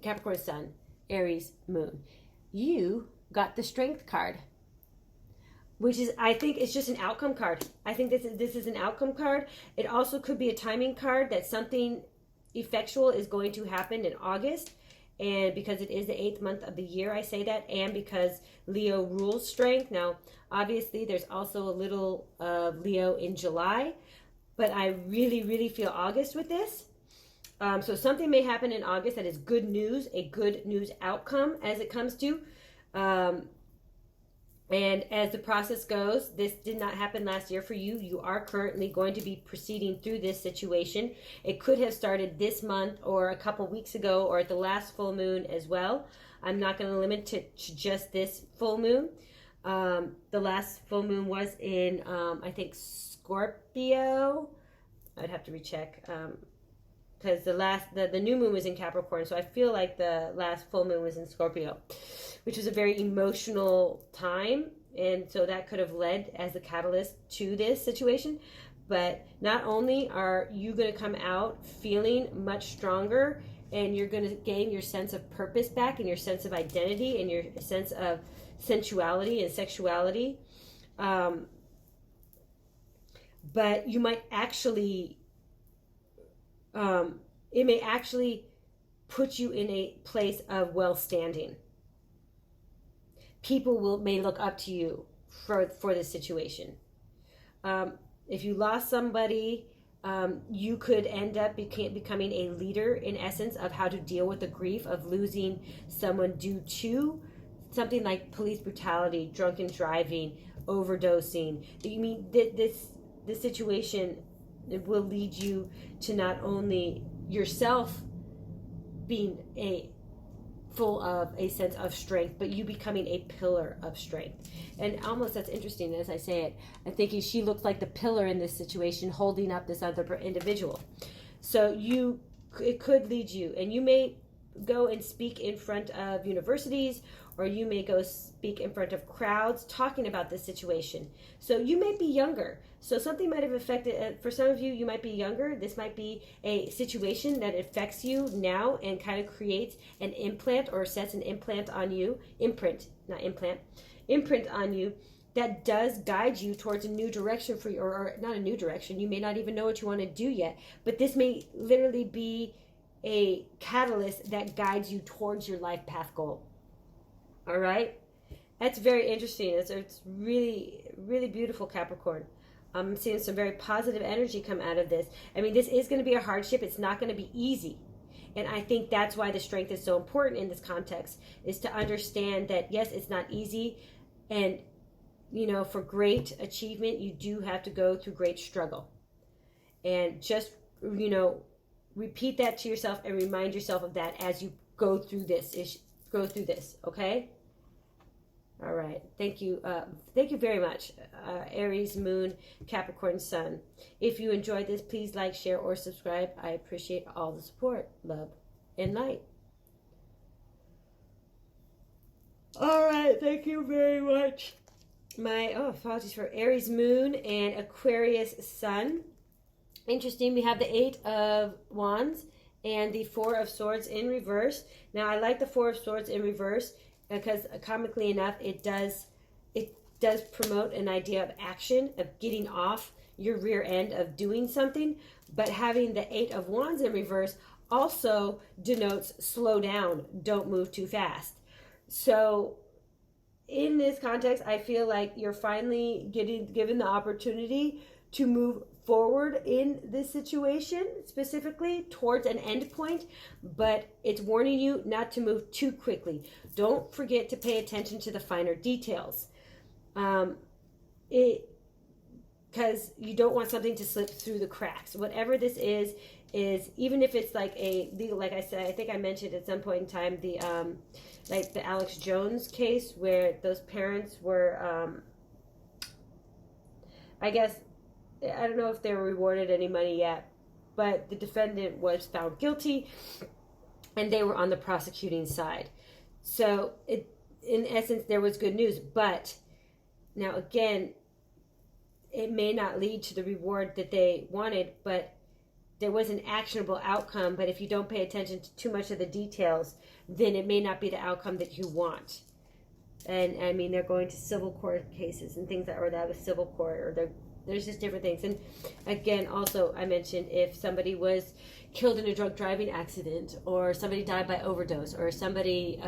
Capricorn Sun, Aries Moon. You got the Strength card, which is, I think it's just an outcome card. I think this is an outcome card. It also could be a timing card that something effectual is going to happen in August. And because it is the 8th month of the year, I say that, and because Leo rules strength. Now, obviously, there's also a little of Leo in July, but I really, really feel August with this. So something may happen in August that is good news, a good news outcome as it comes to. And as the process goes, this did not happen last year for you. You are currently going to be proceeding through this situation. It could have started this month or a couple weeks ago or at the last full moon as well. I'm not going to limit it to just this full moon. The last full moon was in, I think, Scorpio. I'd have to recheck. because the new moon was in Capricorn, so I feel like the last full moon was in Scorpio, which was a very emotional time, and so that could have led as the catalyst to this situation. But not only are you going to come out feeling much stronger, and you're going to gain your sense of purpose back, and your sense of identity, and your sense of sensuality and sexuality, but you might actually, it may actually put you in a place of well-standing. People may look up to you for this situation. If you lost somebody, you could end up becoming a leader, in essence, of how to deal with the grief of losing someone due to something like police brutality, drunken driving, overdosing. You mean this situation will lead you to not only yourself being full of a sense of strength, but you becoming a pillar of strength. And almost, that's interesting as I say it, I'm thinking she looks like the pillar in this situation, holding up this other individual. So it could lead you, and you may go and speak in front of universities, or you may go speak in front of crowds talking about this situation. So you may be younger. So something might have affected, for some of you, you might be younger. This might be a situation that affects you now and kind of creates an implant, or sets an implant on you, imprint on you, that does guide you towards a new direction for you, or not a new direction. You may not even know what you want to do yet, but this may literally be a catalyst that guides you towards your life path goal. All right? That's very interesting. It's really, really beautiful, Capricorn. I'm seeing some very positive energy come out of this. I mean, this is going to be a hardship. It's not going to be easy. And I think that's why the strength is so important in this context, is to understand that, yes, it's not easy. And, for great achievement, you do have to go through great struggle. And just, repeat that to yourself and remind yourself of that as you go through this, okay? All right. Thank you. Thank you very much, Aries, Moon, Capricorn, Sun. If you enjoyed this, please like, share, or subscribe. I appreciate all the support. Love and light. All right. Thank you very much. Apologies for Aries, Moon, and Aquarius, Sun. Interesting. We have the 8 of Wands and the 4 of Swords in reverse. Now, I like the 4 of Swords in reverse because, comically enough, it does promote an idea of action, of getting off your rear end of doing something. But having the 8 of Wands in reverse also denotes slow down, don't move too fast. So in this context, I feel like you're finally given the opportunity to move forward in this situation, specifically towards an end point, but it's warning you not to move too quickly. Don't forget to pay attention to the finer details, because you don't want something to slip through the cracks. Whatever this is even if it's like a legal, like I said, I think I mentioned at some point in time, the like the Alex Jones case, where those parents were, I guess, I don't know if they were rewarded any money yet, but the defendant was found guilty and they were on the prosecuting side. So in essence, there was good news. But now again, it may not lead to the reward that they wanted, but there was an actionable outcome. But if you don't pay attention to too much of the details, then it may not be the outcome that you want. And I mean, they're going to civil court cases and things that was civil court, or there's just different things. And again, also, I mentioned if somebody was killed in a drunk driving accident, or somebody died by overdose, or somebody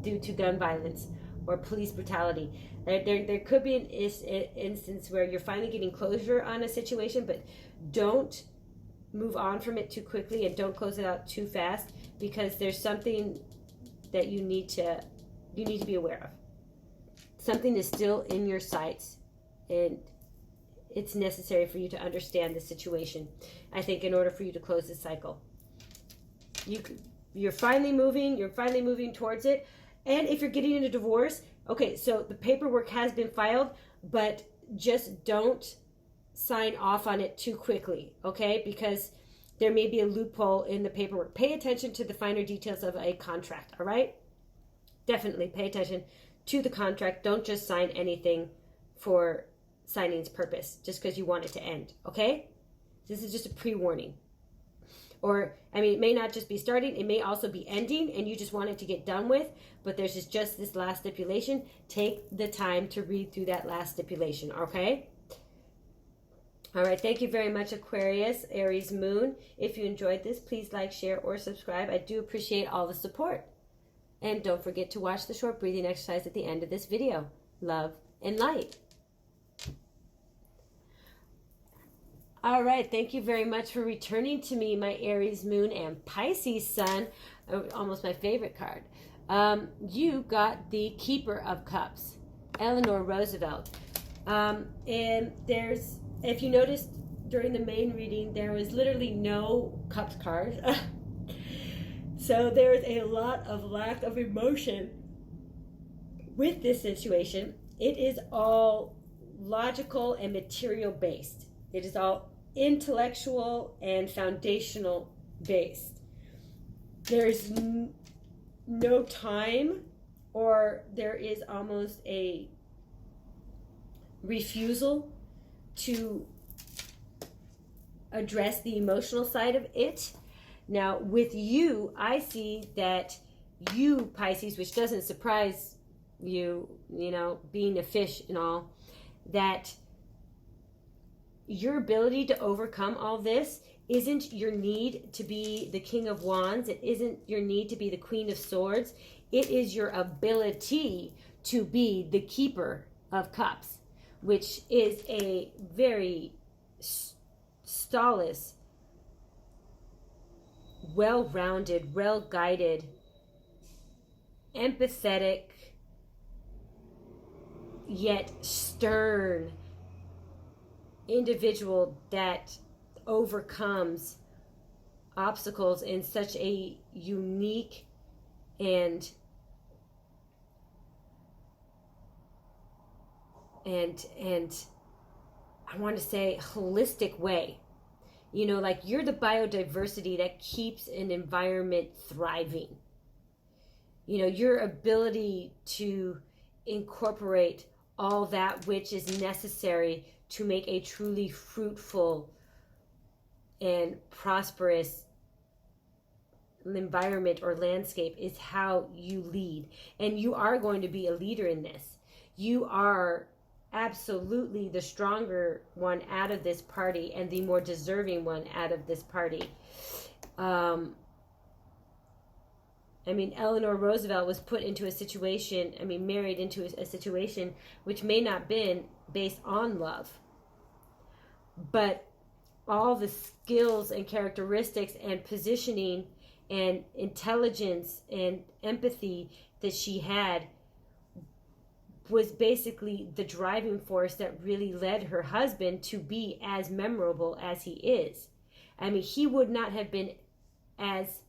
due to gun violence or police brutality, there could be an instance where you're finally getting closure on a situation, but don't move on from it too quickly and don't close it out too fast, because there's something that you need to be aware of. Something is still in your sights, and it's necessary for you to understand the situation, I think, in order for you to close this cycle. You're finally moving towards it. And if you're getting in a divorce, okay, so the paperwork has been filed, but just don't sign off on it too quickly, okay? Because there may be a loophole in the paperwork. Pay attention to the finer details of a contract, all right? Definitely pay attention to the contract. Don't just sign anything for signing's purpose just because you want it to end, okay? This is just a pre-warning. Or, I mean, it may not just be starting, it may also be ending, and you just want it to get done with, but there's just this last stipulation. Take the time to read through that last stipulation, okay? All right, thank you very much, Aquarius, Aries moon. If you enjoyed this, please like, share, or subscribe. I do appreciate all the support. And don't forget to watch the short breathing exercise at the end of this video. Love and light. All right, thank you very much for returning to me, my Aries moon and Pisces sun. Almost my favorite card. You got the Keeper of Cups, Eleanor Roosevelt. And there's, if you noticed during the main reading, there was literally no Cups card. So there's a lot of lack of emotion with this situation. It is all logical and material based. It is all intellectual and foundational based. There is no time, or there is almost a refusal to address the emotional side of it. Now, with you, I see that you, Pisces, which doesn't surprise you, you know, being a fish and all, that your ability to overcome all this isn't your need to be the King of Wands. It isn't your need to be the Queen of Swords. It is your ability to be the Keeper of Cups, which is a very stallus, well-rounded, well-guided, empathetic, yet stern individual that overcomes obstacles in such a unique and I want to say holistic way. You know, like you're the biodiversity that keeps an environment thriving. You know, your ability to incorporate all that which is necessary to make a truly fruitful and prosperous environment or landscape is how you lead. And you are going to be a leader in this. You are absolutely the stronger one out of this party and the more deserving one out of this party. I mean, Eleanor Roosevelt was put into a situation, married into a situation which may not have been based on love. But all the skills and characteristics and positioning and intelligence and empathy that she had was basically the driving force that really led her husband to be as memorable as he is. I mean, he would not have been as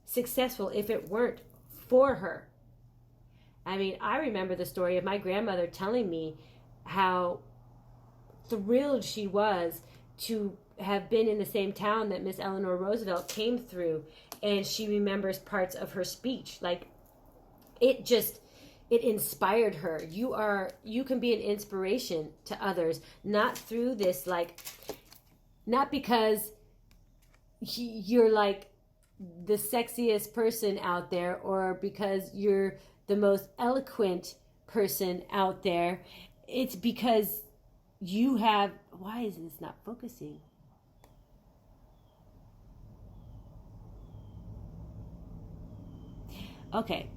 successful if it weren't for her. I mean, I remember the story of my grandmother telling me how thrilled she was to have been in the same town that Miss Eleanor Roosevelt came through, and she remembers parts of her speech. Like, it inspired her. You can be an inspiration to others, not through this, like, not because you're like the sexiest person out there, or because you're the most eloquent person out there. It's because you have, why is this not focusing? Okay.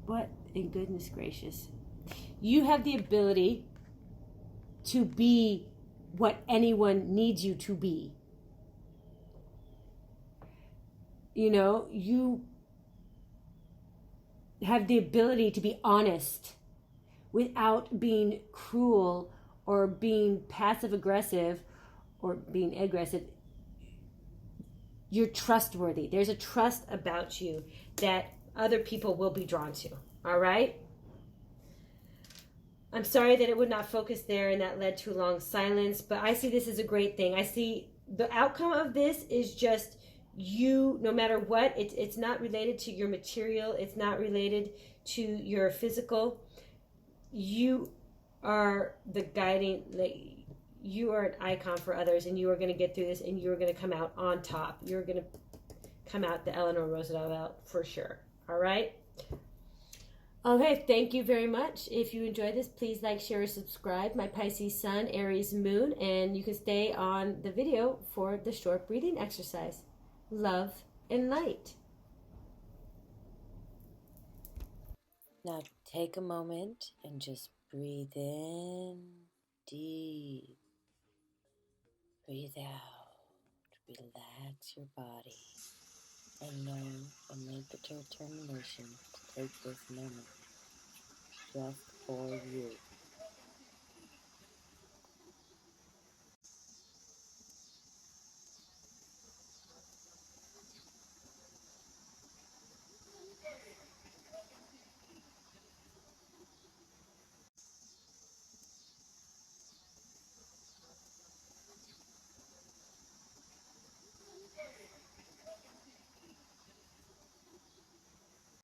What in goodness gracious? You have the ability to be what anyone needs you to be. You know, you have the ability to be honest without being cruel or being passive aggressive or being aggressive. You're trustworthy. There's a trust about you that other people will be drawn to. All right? I'm sorry that it would not focus there and that led to a long silence, but I see this as a great thing. I see the outcome of this is just you, no matter what, it's not related to your material, it's not related to your physical. You are the guiding, like, you are an icon for others, and you are going to get through this, and you're going to come out on top. You're going to come out the Eleanor Roosevelt out for sure. All right? Okay, thank you very much. If you enjoyed this, please like, share, or subscribe. My Pisces Sun, Aries Moon, and you can stay on the video for the short breathing exercise. Love and light. Now take a moment and just breathe in deep. Breathe out. Relax your body. And know and make the determination to take this moment just for you.